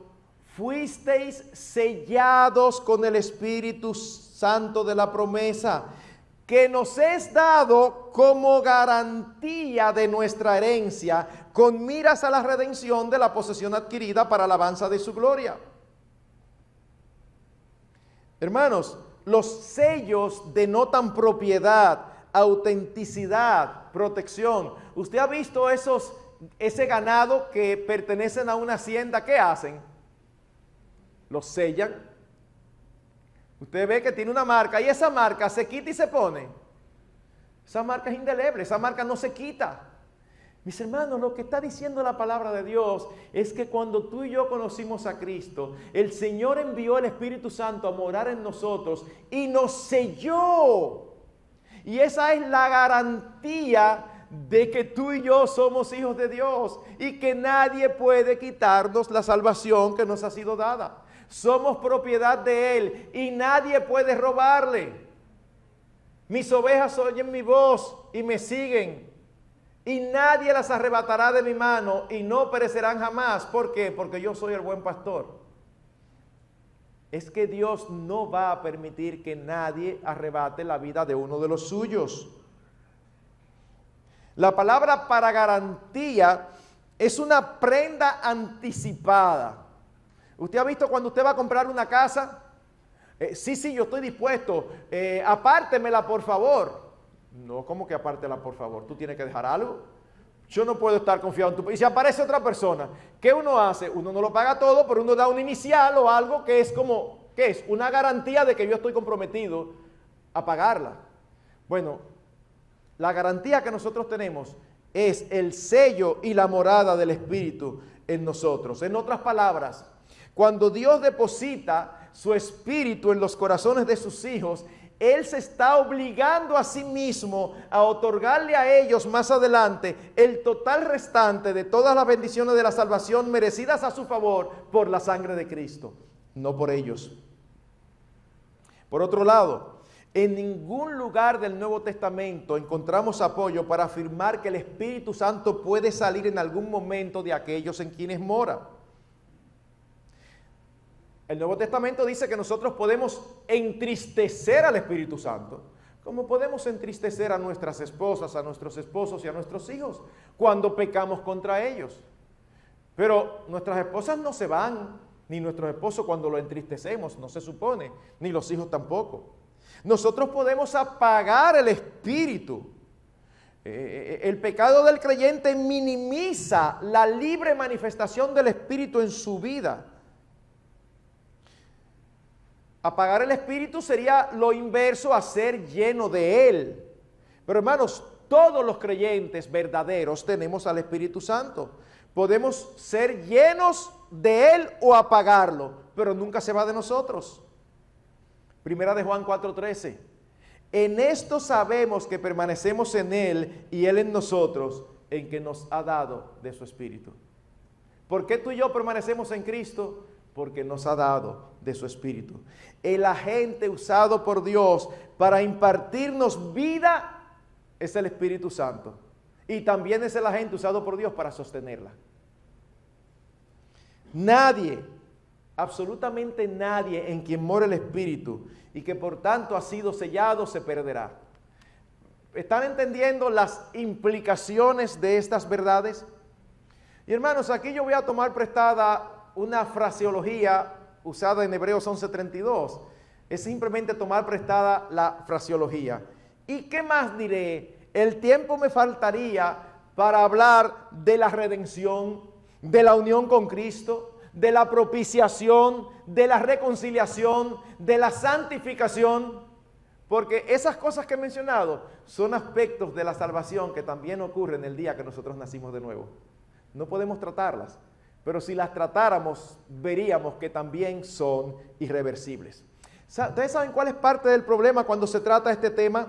fuisteis sellados con el Espíritu Santo de la promesa, que nos es dado como garantía de nuestra herencia, con miras a la redención de la posesión adquirida para alabanza de su gloria. Hermanos, los sellos denotan propiedad, autenticidad, protección. ¿Usted ha visto ese ganado que pertenecen a una hacienda? ¿Qué hacen? Los sellan Usted ve que tiene una marca y esa marca se quita y se pone. Esa marca es indeleble, esa marca no se quita. Mis hermanos, lo que está diciendo la palabra de Dios es que cuando tú y yo conocimos a Cristo, el Señor envió el Espíritu Santo a morar en nosotros y nos selló. Y esa es la garantía de que tú y yo somos hijos de Dios y que nadie puede quitarnos la salvación que nos ha sido dada. Somos propiedad de Él y nadie puede robarle. Mis ovejas oyen mi voz y me siguen. Y nadie las arrebatará de mi mano y no perecerán jamás. ¿Por qué? Porque yo soy el buen pastor. Es que Dios no va a permitir que nadie arrebate la vida de uno de los suyos. La palabra para garantía es una prenda anticipada. ¿Usted ha visto cuando usted va a comprar una casa? Sí, yo estoy dispuesto. Apártemela, por favor. No, ¿cómo que apártela, por favor? ¿Tú tienes que dejar algo? Yo no puedo estar confiado en tu... Y si aparece otra persona, ¿qué uno hace? Uno no lo paga todo, pero uno da un inicial o algo que es como... ¿Qué es? Una garantía de que yo estoy comprometido a pagarla. Bueno, la garantía que nosotros tenemos es el sello y la morada del Espíritu en nosotros. En otras palabras, cuando Dios deposita su Espíritu en los corazones de sus hijos, Él se está obligando a sí mismo a otorgarle a ellos más adelante el total restante de todas las bendiciones de la salvación merecidas a su favor por la sangre de Cristo, no por ellos. Por otro lado, en ningún lugar del Nuevo Testamento encontramos apoyo para afirmar que el Espíritu Santo puede salir en algún momento de aquellos en quienes mora. El Nuevo Testamento dice que nosotros podemos entristecer al Espíritu Santo, como podemos entristecer a nuestras esposas, a nuestros esposos y a nuestros hijos cuando pecamos contra ellos. Pero nuestras esposas no se van, ni nuestros esposos cuando lo entristecemos, no se supone, ni los hijos tampoco. Nosotros podemos apagar el Espíritu. El pecado del creyente minimiza la libre manifestación del Espíritu en su vida. Apagar el Espíritu sería lo inverso a ser lleno de Él. Pero hermanos, todos los creyentes verdaderos tenemos al Espíritu Santo. Podemos ser llenos de Él o apagarlo, pero nunca se va de nosotros. Primera de Juan 4:13. En esto sabemos que permanecemos en Él y Él en nosotros, en que nos ha dado de su Espíritu. ¿Por qué tú y yo permanecemos en Cristo? Porque nos ha dado de su Espíritu. El agente usado por Dios para impartirnos vida es el Espíritu Santo. Y también es el agente usado por Dios para sostenerla. Nadie, absolutamente nadie en quien mora el Espíritu y que por tanto ha sido sellado se perderá. ¿Están entendiendo las implicaciones de estas verdades? Y hermanos, aquí yo voy a tomar prestada una fraseología usada en Hebreos 11:32. Es simplemente tomar prestada la fraseología. ¿Y qué más diré? El tiempo me faltaría para hablar de la redención, de la unión con Cristo, de la propiciación, de la reconciliación, de la santificación, porque esas cosas que he mencionado son aspectos de la salvación que también ocurren el día que nosotros nacimos de nuevo. No podemos tratarlas, pero si las tratáramos, veríamos que también son irreversibles. ¿Ustedes saben cuál es parte del problema cuando se trata este tema?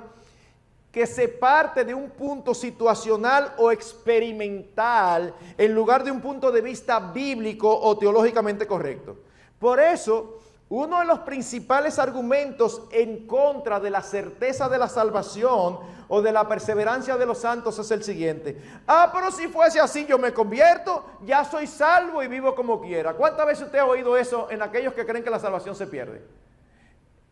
Que se parte de un punto situacional o experimental en lugar de un punto de vista bíblico o teológicamente correcto. Por eso, uno de los principales argumentos en contra de la certeza de la salvación o de la perseverancia de los santos es el siguiente. Pero si fuese así, yo me convierto, ya soy salvo y vivo como quiera. ¿Cuántas veces usted ha oído eso en aquellos que creen que la salvación se pierde?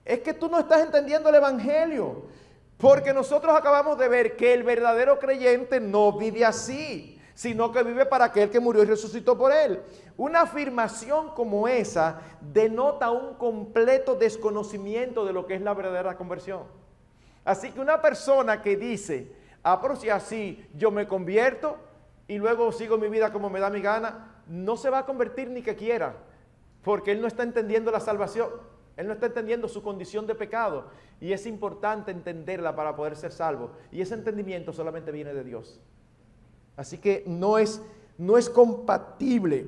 Es que tú no estás entendiendo el Evangelio. Porque nosotros acabamos de ver que el verdadero creyente no vive así, sino que vive para aquel que murió y resucitó por él. Una afirmación como esa denota un completo desconocimiento de lo que es la verdadera conversión. Así que una persona que dice, pero si así yo me convierto y luego sigo mi vida como me da mi gana, no se va a convertir ni que quiera, porque él no está entendiendo la salvación. Él no está entendiendo su condición de pecado. Y es importante entenderla para poder ser salvo. Y ese entendimiento solamente viene de Dios. Así que no es compatible.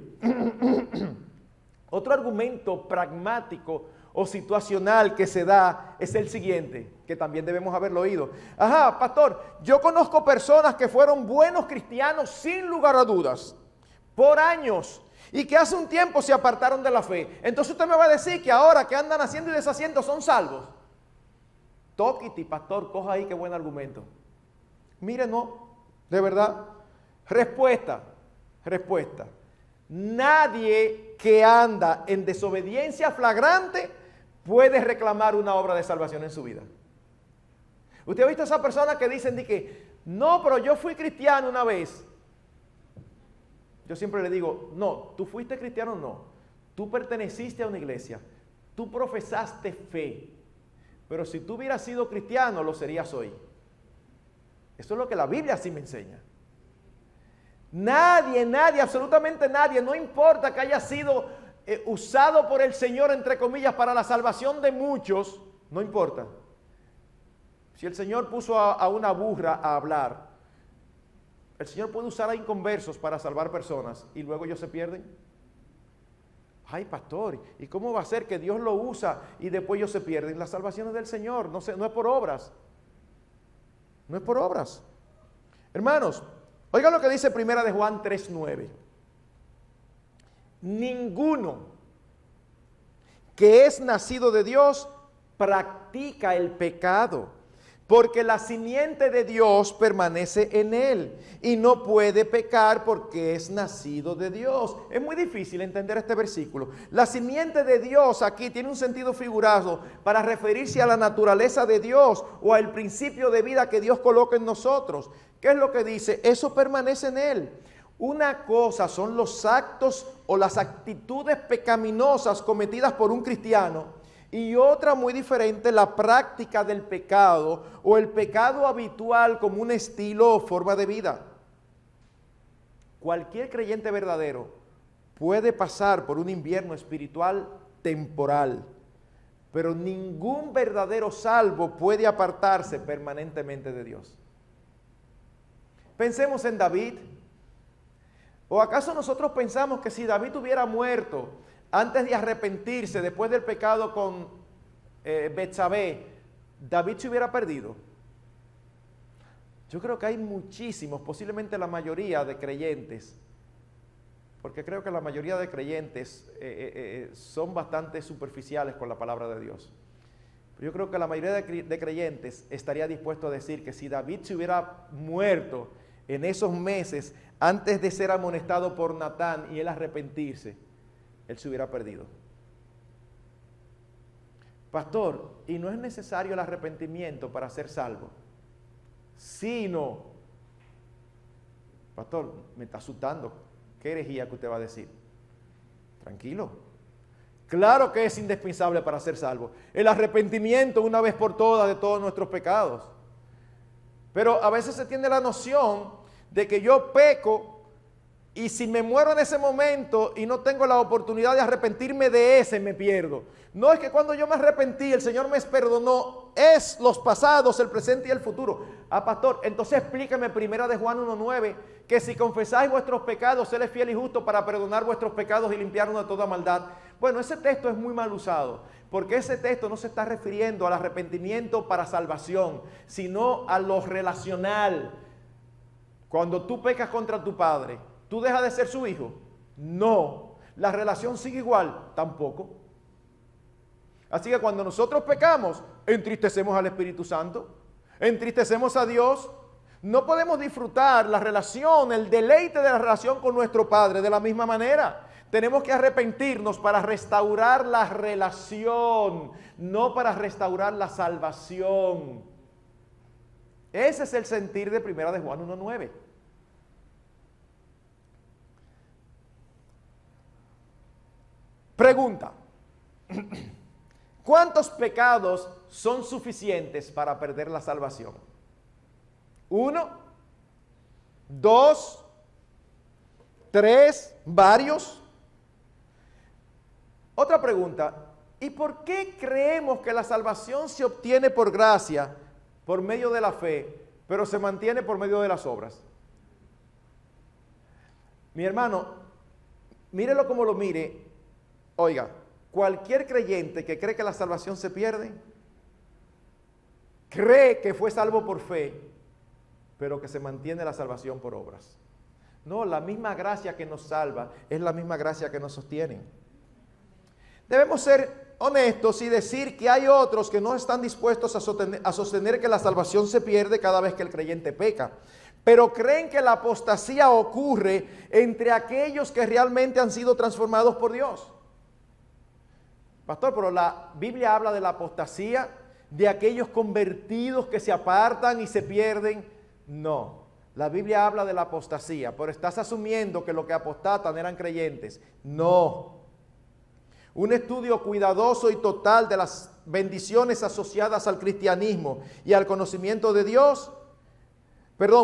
Otro argumento pragmático o situacional que se da es el siguiente, que también debemos haberlo oído. Ajá, pastor, yo conozco personas que fueron buenos cristianos sin lugar a dudas, por años, y que hace un tiempo se apartaron de la fe. Entonces usted me va a decir que ahora que andan haciendo y deshaciendo son salvos. Tóquiti, pastor, coja ahí qué buen argumento. Mire, no, de verdad. Respuesta. Nadie que anda en desobediencia flagrante puede reclamar una obra de salvación en su vida. ¿Usted ha visto a esas personas que dicen de que, no, pero yo fui cristiano una vez? Yo siempre le digo, no, tú fuiste cristiano, no. Tú perteneciste a una iglesia, tú profesaste fe, pero si tú hubieras sido cristiano, lo serías hoy. Eso es lo que la Biblia sí me enseña. Nadie, absolutamente nadie, no importa que haya sido usado por el Señor, entre comillas, para la salvación de muchos, no importa. Si el Señor puso a una burra a hablar, el Señor puede usar a inconversos para salvar personas y luego ellos se pierden. Ay, pastor, ¿y cómo va a ser que Dios lo usa y después ellos se pierden? La salvación es del Señor, no es por obras. No es por obras. Hermanos, oigan lo que dice Primera de Juan 3:9. Ninguno que es nacido de Dios practica el pecado, porque la simiente de Dios permanece en él y no puede pecar porque es nacido de Dios. Es muy difícil entender este versículo. La simiente de Dios aquí tiene un sentido figurado para referirse a la naturaleza de Dios o al principio de vida que Dios coloca en nosotros. ¿Qué es lo que dice? Eso permanece en él. Una cosa son los actos o las actitudes pecaminosas cometidas por un cristiano, y otra muy diferente, la práctica del pecado o el pecado habitual como un estilo o forma de vida. Cualquier creyente verdadero puede pasar por un invierno espiritual temporal, pero ningún verdadero salvo puede apartarse permanentemente de Dios. Pensemos en David. ¿O acaso nosotros pensamos que si David hubiera muerto antes de arrepentirse, después del pecado con Betsabé, David se hubiera perdido? Yo creo que hay muchísimos, posiblemente la mayoría de creyentes, porque creo que la mayoría de creyentes son bastante superficiales con la palabra de Dios. Pero yo creo que la mayoría de creyentes estaría dispuesto a decir que si David se hubiera muerto en esos meses antes de ser amonestado por Natán y él arrepentirse, él se hubiera perdido. Pastor, ¿y no es necesario el arrepentimiento para ser salvo? Sí y no. Pastor, me está asustando. ¿Qué herejía que usted va a decir? Tranquilo. Claro que es indispensable para ser salvo. El arrepentimiento una vez por todas de todos nuestros pecados. Pero a veces se tiene la noción de que yo peco y si me muero en ese momento y no tengo la oportunidad de arrepentirme de ese, me pierdo. No es que cuando yo me arrepentí, el Señor me perdonó. Es los pasados, el presente y el futuro. Ah, pastor, entonces explíqueme Primera de Juan 1:9, que si confesáis vuestros pecados, Él es fiel y justo para perdonar vuestros pecados y limpiarnos de toda maldad. Bueno, ese texto es muy mal usado, porque ese texto no se está refiriendo al arrepentimiento para salvación, sino a lo relacional. Cuando tú pecas contra tu padre, ¿tú dejas de ser su hijo? No. ¿La relación sigue igual? Tampoco. Así que cuando nosotros pecamos, entristecemos al Espíritu Santo, entristecemos a Dios. No podemos disfrutar la relación, el deleite de la relación con nuestro Padre de la misma manera. Tenemos que arrepentirnos para restaurar la relación, no para restaurar la salvación. Ese es el sentir de Primera de Juan 1:9. Pregunta: ¿cuántos pecados son suficientes para perder la salvación? ¿1, 2, 3, varios? Otra pregunta: ¿Y por qué creemos que la salvación se obtiene por gracia, por medio de la fe, pero se mantiene por medio de las obras? Mi hermano, mírelo como lo mire. Oiga, cualquier creyente que cree que la salvación se pierde, cree que fue salvo por fe, pero que se mantiene la salvación por obras. No, la misma gracia que nos salva es la misma gracia que nos sostiene. Debemos ser honestos y decir que hay otros que no están dispuestos a sostener que la salvación se pierde cada vez que el creyente peca, pero creen que la apostasía ocurre entre aquellos que realmente han sido transformados por Dios. Pastor, pero la Biblia habla de la apostasía, de aquellos convertidos que se apartan y se pierden. No, la Biblia habla de la apostasía, pero estás asumiendo que los que apostatan eran creyentes. No. Un estudio cuidadoso y total de las bendiciones asociadas al cristianismo y al conocimiento de Dios,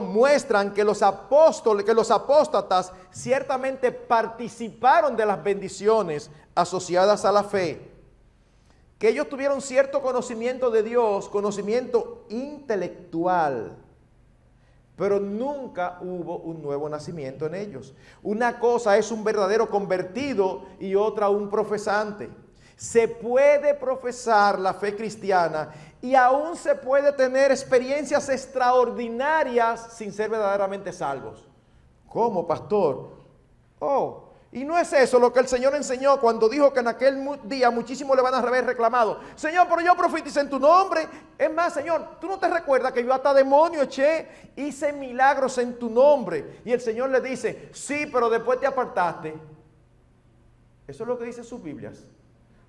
muestran que los apóstatas ciertamente participaron de las bendiciones asociadas a la fe, que ellos tuvieron cierto conocimiento de Dios, conocimiento intelectual, pero nunca hubo un nuevo nacimiento en ellos. Una cosa es un verdadero convertido y otra un profesante. Se puede profesar la fe cristiana y aún se puede tener experiencias extraordinarias sin ser verdaderamente salvos. ¿Cómo, pastor? Y no es eso lo que el Señor enseñó cuando dijo que en aquel día muchísimos le van a haber reclamado: Señor, pero yo profeticé en tu nombre. Es más, Señor, ¿tú no te recuerdas que yo hasta demonio eché, hice milagros en tu nombre? Y el Señor le dice: sí, pero después te apartaste. Eso es lo que dice sus Biblias.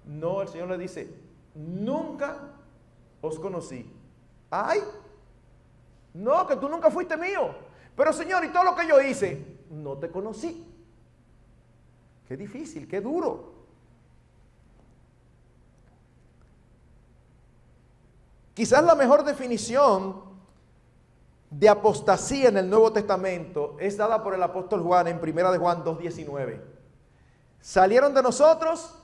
No, el Señor le dice: nunca os conocí. ¡Ay! No, que tú nunca fuiste mío. Pero Señor, y todo lo que yo hice, no te conocí. Qué difícil, qué duro. Quizás la mejor definición de apostasía en el Nuevo Testamento es dada por el apóstol Juan en 1 de Juan 2:19. Salieron de nosotros,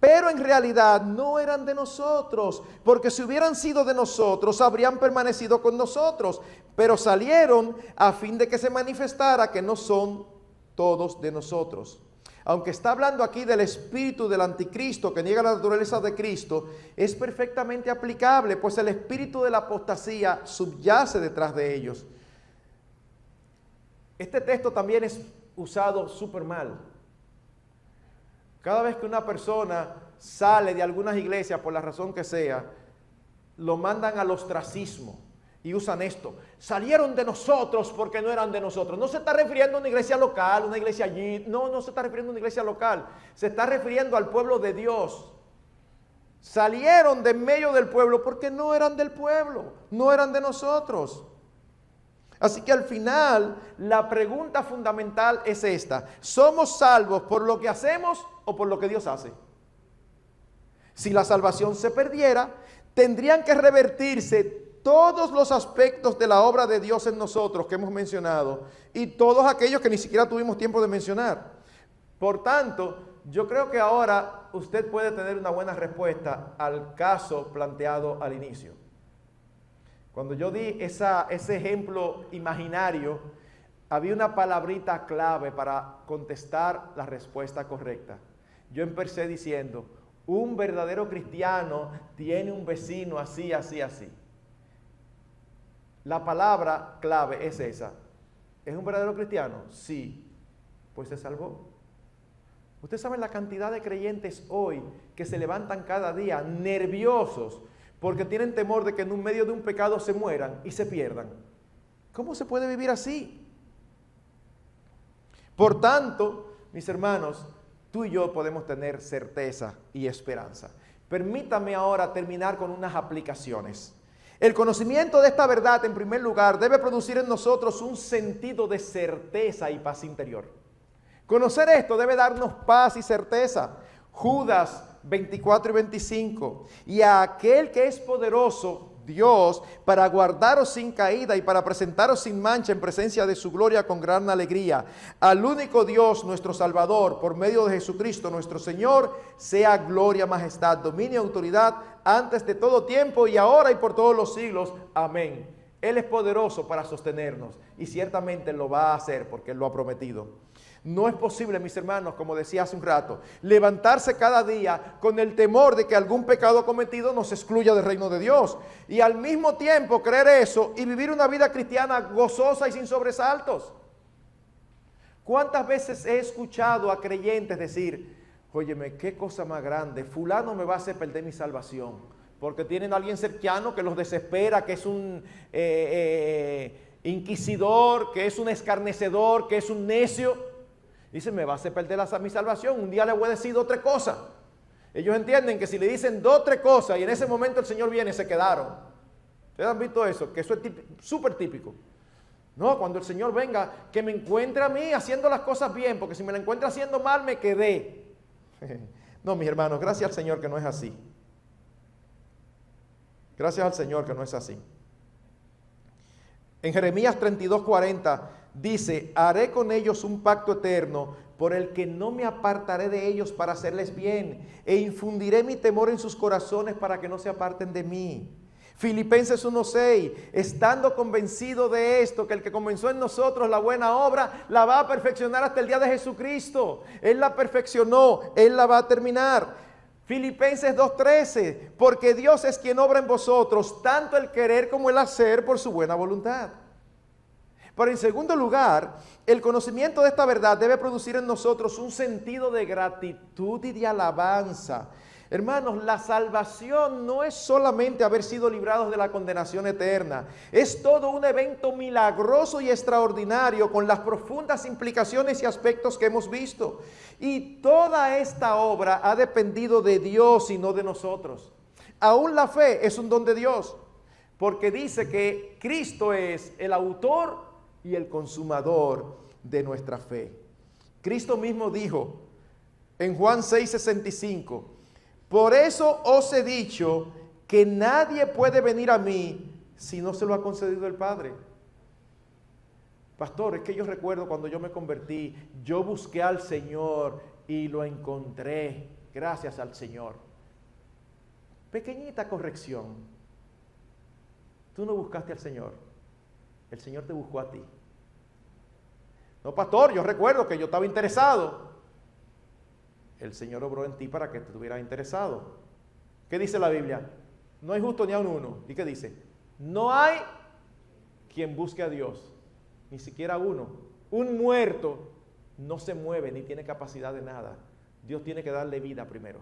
pero en realidad no eran de nosotros, porque si hubieran sido de nosotros, habrían permanecido con nosotros, pero salieron a fin de que se manifestara que no son todos de nosotros. Aunque está hablando aquí del espíritu del anticristo que niega la naturaleza de Cristo, es perfectamente aplicable, pues el espíritu de la apostasía subyace detrás de ellos. Este texto también es usado súper mal. Cada vez que una persona sale de algunas iglesias, por la razón que sea, lo mandan al ostracismo. Y usan esto: salieron de nosotros porque no eran de nosotros. No se está refiriendo a una iglesia local, una iglesia allí. No se está refiriendo a una iglesia local. Se está refiriendo al pueblo de Dios. Salieron de en medio del pueblo porque no eran del pueblo, no eran de nosotros. Así que al final, la pregunta fundamental es esta: ¿somos salvos por lo que hacemos o por lo que Dios hace? Si la salvación se perdiera, tendrían que revertirse todos los aspectos de la obra de Dios en nosotros que hemos mencionado y todos aquellos que ni siquiera tuvimos tiempo de mencionar. Por tanto, yo creo que ahora usted puede tener una buena respuesta al caso planteado al inicio. Cuando yo di ese ejemplo imaginario, había una palabrita clave para contestar la respuesta correcta. Yo empecé diciendo: un verdadero cristiano tiene un vecino así, así, así. La palabra clave es esa. ¿Es un verdadero cristiano? Sí. Pues se salvó. Ustedes saben la cantidad de creyentes hoy que se levantan cada día nerviosos porque tienen temor de que en medio de un pecado se mueran y se pierdan. ¿Cómo se puede vivir así? Por tanto, mis hermanos, tú y yo podemos tener certeza y esperanza. Permítame ahora terminar con unas aplicaciones. El conocimiento de esta verdad, en primer lugar, debe producir en nosotros un sentido de certeza y paz interior. Conocer esto debe darnos paz y certeza. Judas 24 y 25. Y a aquel que es poderoso, Dios, para guardaros sin caída y para presentaros sin mancha en presencia de su gloria con gran alegría. Al único Dios, nuestro Salvador, por medio de Jesucristo nuestro Señor, sea gloria, majestad, dominio y autoridad antes de todo tiempo y ahora y por todos los siglos. Amén. Él es poderoso para sostenernos y ciertamente lo va a hacer porque Él lo ha prometido. No es posible, mis hermanos, como decía hace un rato, levantarse cada día con el temor de que algún pecado cometido nos excluya del reino de Dios. Y al mismo tiempo creer eso y vivir una vida cristiana gozosa y sin sobresaltos. ¿Cuántas veces he escuchado a creyentes decir, óyeme, qué cosa más grande, fulano me va a hacer perder mi salvación? Porque tienen a alguien cercano que los desespera, que es un inquisidor, que es un escarnecedor, que es un necio. Dice, me va a hacer perder mi salvación, un día le voy a decir 2 o 3 cosas. Ellos entienden que si le dicen 2 o 3 cosas y en ese momento el Señor viene, se quedaron. ¿Ustedes han visto eso? Que eso es súper típico. No, cuando el Señor venga, que me encuentre a mí haciendo las cosas bien, porque si me la encuentra haciendo mal, me quedé. No, mis hermanos, gracias al Señor que no es así. Gracias al Señor que no es así. En Jeremías 32:40 dice, haré con ellos un pacto eterno por el que no me apartaré de ellos para hacerles bien, e infundiré mi temor en sus corazones para que no se aparten de mí. Filipenses 1:6, estando convencido de esto, que el que comenzó en nosotros la buena obra, la va a perfeccionar hasta el día de Jesucristo. Él la perfeccionó, Él la va a terminar. Filipenses 2:13, porque Dios es quien obra en vosotros, tanto el querer como el hacer por su buena voluntad. Pero en segundo lugar, el conocimiento de esta verdad debe producir en nosotros un sentido de gratitud y de alabanza. Hermanos, la salvación no es solamente haber sido librados de la condenación eterna. Es todo un evento milagroso y extraordinario con las profundas implicaciones y aspectos que hemos visto. Y toda esta obra ha dependido de Dios y no de nosotros. Aún la fe es un don de Dios, porque dice que Cristo es el autor y el consumador de nuestra fe. Cristo mismo dijo en Juan 6:65, por eso os he dicho que nadie puede venir a mí si no se lo ha concedido el Padre. Pastor, es que yo recuerdo cuando yo me convertí, yo busqué al Señor y lo encontré, gracias al Señor. Pequeñita corrección. Tú no buscaste al Señor, el Señor te buscó a ti. No, pastor, yo recuerdo que yo estaba interesado. El Señor obró en ti para que te estuvieras interesado. ¿Qué dice la Biblia? No hay justo ni a uno. ¿Y qué dice? No hay quien busque a Dios, ni siquiera uno. Un muerto no se mueve ni tiene capacidad de nada. Dios tiene que darle vida primero.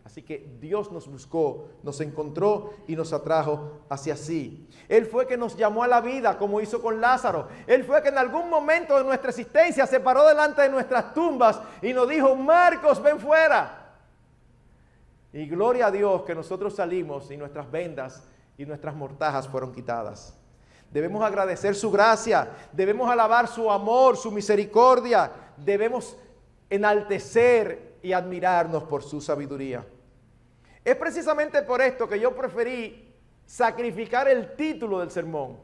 Así que Dios nos buscó, nos encontró y nos atrajo hacia sí. Él fue que nos llamó a la vida, como hizo con Lázaro. Él fue que en algún momento de nuestra existencia se paró delante de nuestras tumbas y nos dijo, Marcos, ven fuera. Y gloria a Dios que nosotros salimos y nuestras vendas y nuestras mortajas fueron quitadas. Debemos agradecer su gracia, debemos alabar su amor, su misericordia, debemos enaltecer y admirarnos por su sabiduría. Es precisamente por esto que yo preferí sacrificar el título del sermón,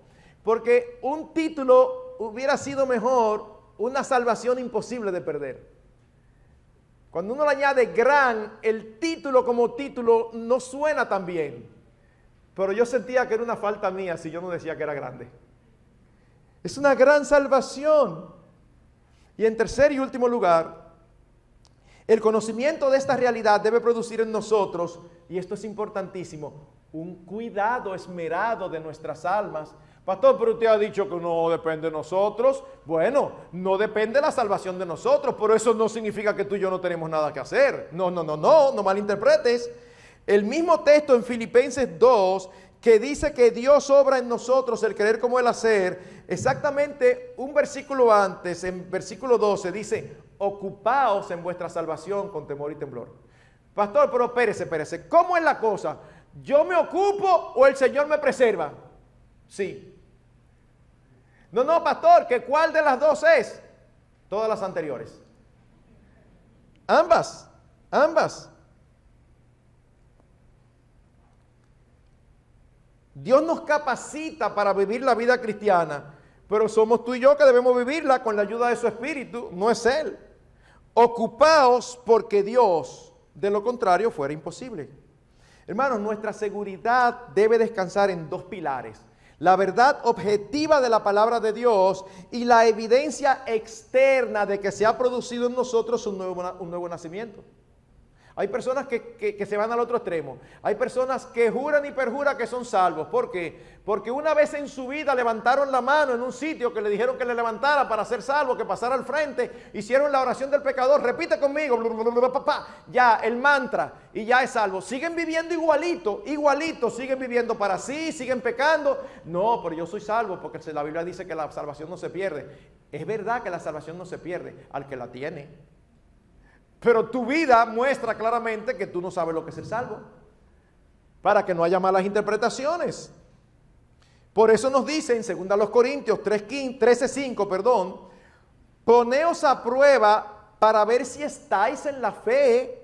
porque un título hubiera sido mejor, una salvación imposible de perder. Cuando uno le añade gran, el título como título no suena tan bien, pero yo sentía que era una falta mía si yo no decía que era grande. Es una gran salvación. Y en tercer y último lugar, el conocimiento de esta realidad debe producir en nosotros, y esto es importantísimo, un cuidado esmerado de nuestras almas. Pastor, pero usted ha dicho que no depende de nosotros. Bueno, no depende la salvación de nosotros, pero eso no significa que tú y yo no tenemos nada que hacer. No malinterpretes. El mismo texto en Filipenses 2, que dice que Dios obra en nosotros el querer como el hacer, exactamente un versículo antes, en versículo 12, dice, ocupaos en vuestra salvación con temor y temblor. Pastor, pero espérese, ¿cómo es la cosa? ¿Yo me ocupo o el Señor me preserva? Sí. No, pastor, ¿que cuál de las dos es? Todas las anteriores. Ambas. Dios nos capacita para vivir la vida cristiana, pero somos tú y yo que debemos vivirla con la ayuda de su Espíritu, no es Él. Ocupaos porque Dios, de lo contrario, fuera imposible. Hermanos, nuestra seguridad debe descansar en dos pilares: la verdad objetiva de la palabra de Dios y la evidencia externa de que se ha producido en nosotros un nuevo nacimiento. Hay personas que se van al otro extremo. Hay personas que juran y perjuran que son salvos. ¿Por qué? Porque una vez en su vida levantaron la mano en un sitio que le dijeron que le levantara para ser salvo, que pasara al frente, hicieron la oración del pecador, repite conmigo, ya el mantra, y ya es salvo. Siguen viviendo igualito, siguen viviendo para sí, siguen pecando. No, pero yo soy salvo porque la Biblia dice que la salvación no se pierde. Es verdad que la salvación no se pierde al que la tiene. Pero tu vida muestra claramente que tú no sabes lo que es el salvo, para que no haya malas interpretaciones. Por eso nos dice en 2 Corintios 13:5, poneos a prueba para ver si estáis en la fe,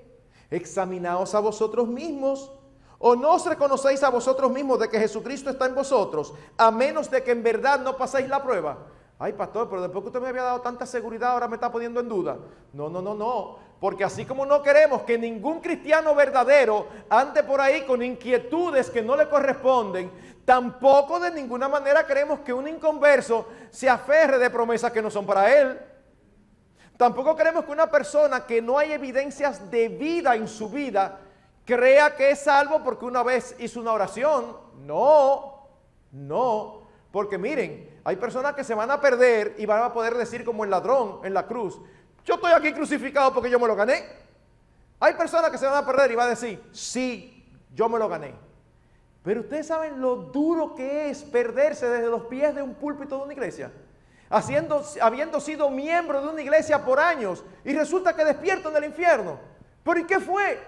examinaos a vosotros mismos, o no os reconocéis a vosotros mismos de que Jesucristo está en vosotros, a menos de que en verdad no paséis la prueba. Ay, pastor, pero después que usted me había dado tanta seguridad, ahora me está poniendo en duda. No. Porque así como no queremos que ningún cristiano verdadero ande por ahí con inquietudes que no le corresponden, tampoco de ninguna manera queremos que un inconverso se aferre de promesas que no son para él. Tampoco queremos que una persona que no hay evidencias de vida en su vida crea que es salvo porque una vez hizo una oración. No. Porque miren, hay personas que se van a perder y van a poder decir como el ladrón en la cruz: yo estoy aquí crucificado porque yo me lo gané. Hay personas que se van a perder y van a decir: sí, yo me lo gané. Pero ustedes saben lo duro que es perderse desde los pies de un púlpito de una iglesia, habiendo sido miembro de una iglesia por años, y resulta que despierto en el infierno. ¿Pero y qué fue?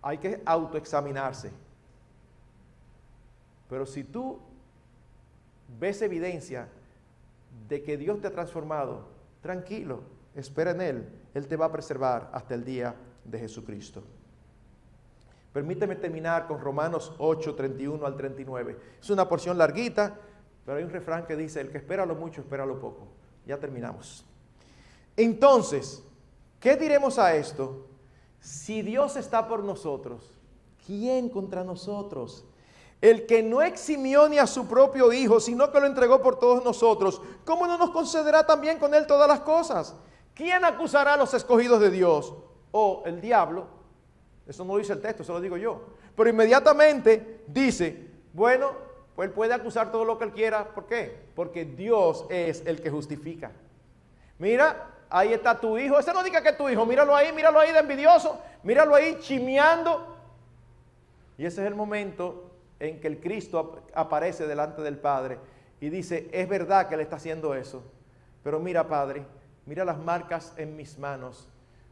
Hay que autoexaminarse. Pero si tú ves evidencia de que Dios te ha transformado, tranquilo, espera en Él. Él te va a preservar hasta el día de Jesucristo. Permíteme terminar con Romanos 8, 31 al 39. Es una porción larguita, pero hay un refrán que dice: el que espera lo mucho, espera lo poco. Ya terminamos. Entonces, ¿qué diremos a esto? Si Dios está por nosotros, ¿quién contra nosotros? El que no eximió ni a su propio Hijo, sino que lo entregó por todos nosotros, ¿cómo no nos concederá también con Él todas las cosas? ¿Quién acusará a los escogidos de Dios? ¿O el diablo? Eso no lo dice el texto, eso lo digo yo. Pero inmediatamente dice: bueno, pues Él puede acusar todo lo que Él quiera. ¿Por qué? Porque Dios es el que justifica. Mira, ahí está tu hijo. Ese no diga que es tu hijo. Míralo ahí de envidioso. Míralo ahí chimeando. Y ese es el momento en que el Cristo aparece delante del Padre y dice: es verdad que Él está haciendo eso, pero mira, Padre, mira las marcas en mis manos,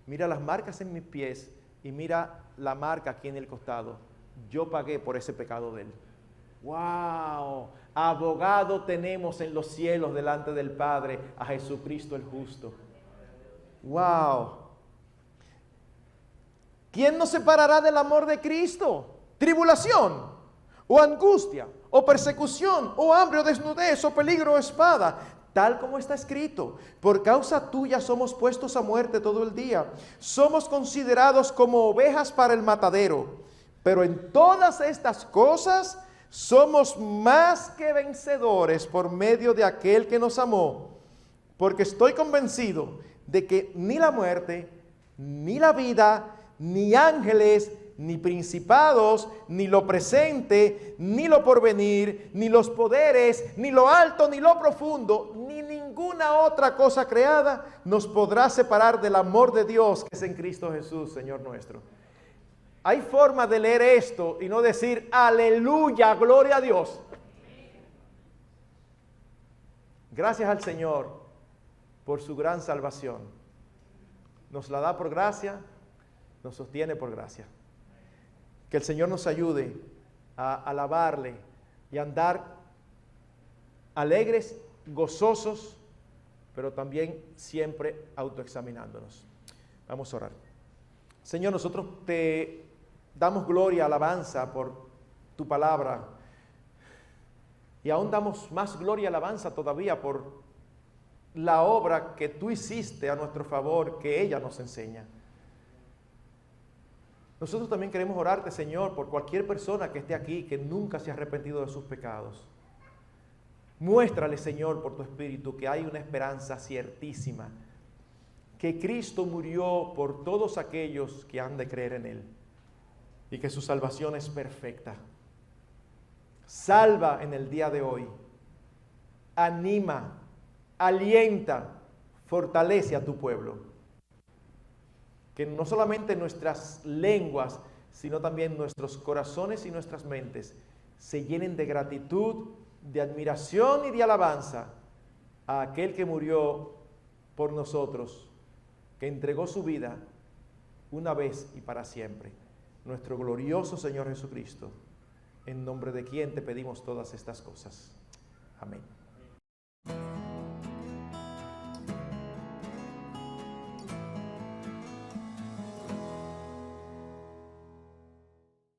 mira las marcas en mis pies y mira la marca aquí en el costado. Yo pagué por ese pecado de Él. ¡Wow! Abogado tenemos en los cielos delante del Padre, a Jesucristo el justo. ¡Wow! ¿Quién nos separará del amor de Cristo? ¿Tribulación, o angustia, o persecución, o hambre, o desnudez, o peligro, o espada? Tal como está escrito: por causa tuya somos puestos a muerte todo el día. Somos considerados como ovejas para el matadero. Pero en todas estas cosas somos más que vencedores por medio de aquel que nos amó. Porque estoy convencido de que ni la muerte, ni la vida, ni ángeles, ni principados, ni lo presente, ni lo porvenir, ni los poderes, ni lo alto, ni lo profundo, ni ninguna otra cosa creada nos podrá separar del amor de Dios que es en Cristo Jesús, Señor nuestro. Hay forma de leer esto y no decir: aleluya, gloria a Dios. Gracias al Señor por su gran salvación. Nos la da por gracia, nos sostiene por gracia. Que el Señor nos ayude a alabarle y a andar alegres, gozosos, pero también siempre autoexaminándonos. Vamos a orar. Señor, nosotros te damos gloria, alabanza por tu palabra. Y aún damos más gloria y alabanza todavía por la obra que tú hiciste a nuestro favor, que ella nos enseña. Nosotros también queremos orarte, Señor, por cualquier persona que esté aquí que nunca se ha arrepentido de sus pecados. Muéstrale, Señor, por tu Espíritu, que hay una esperanza ciertísima, que Cristo murió por todos aquellos que han de creer en Él y que su salvación es perfecta. Salva en el día de hoy, anima, alienta, fortalece a tu pueblo. Que no solamente nuestras lenguas, sino también nuestros corazones y nuestras mentes se llenen de gratitud, de admiración y de alabanza a aquel que murió por nosotros, que entregó su vida una vez y para siempre, nuestro glorioso Señor Jesucristo, en nombre de quien te pedimos todas estas cosas. Amén.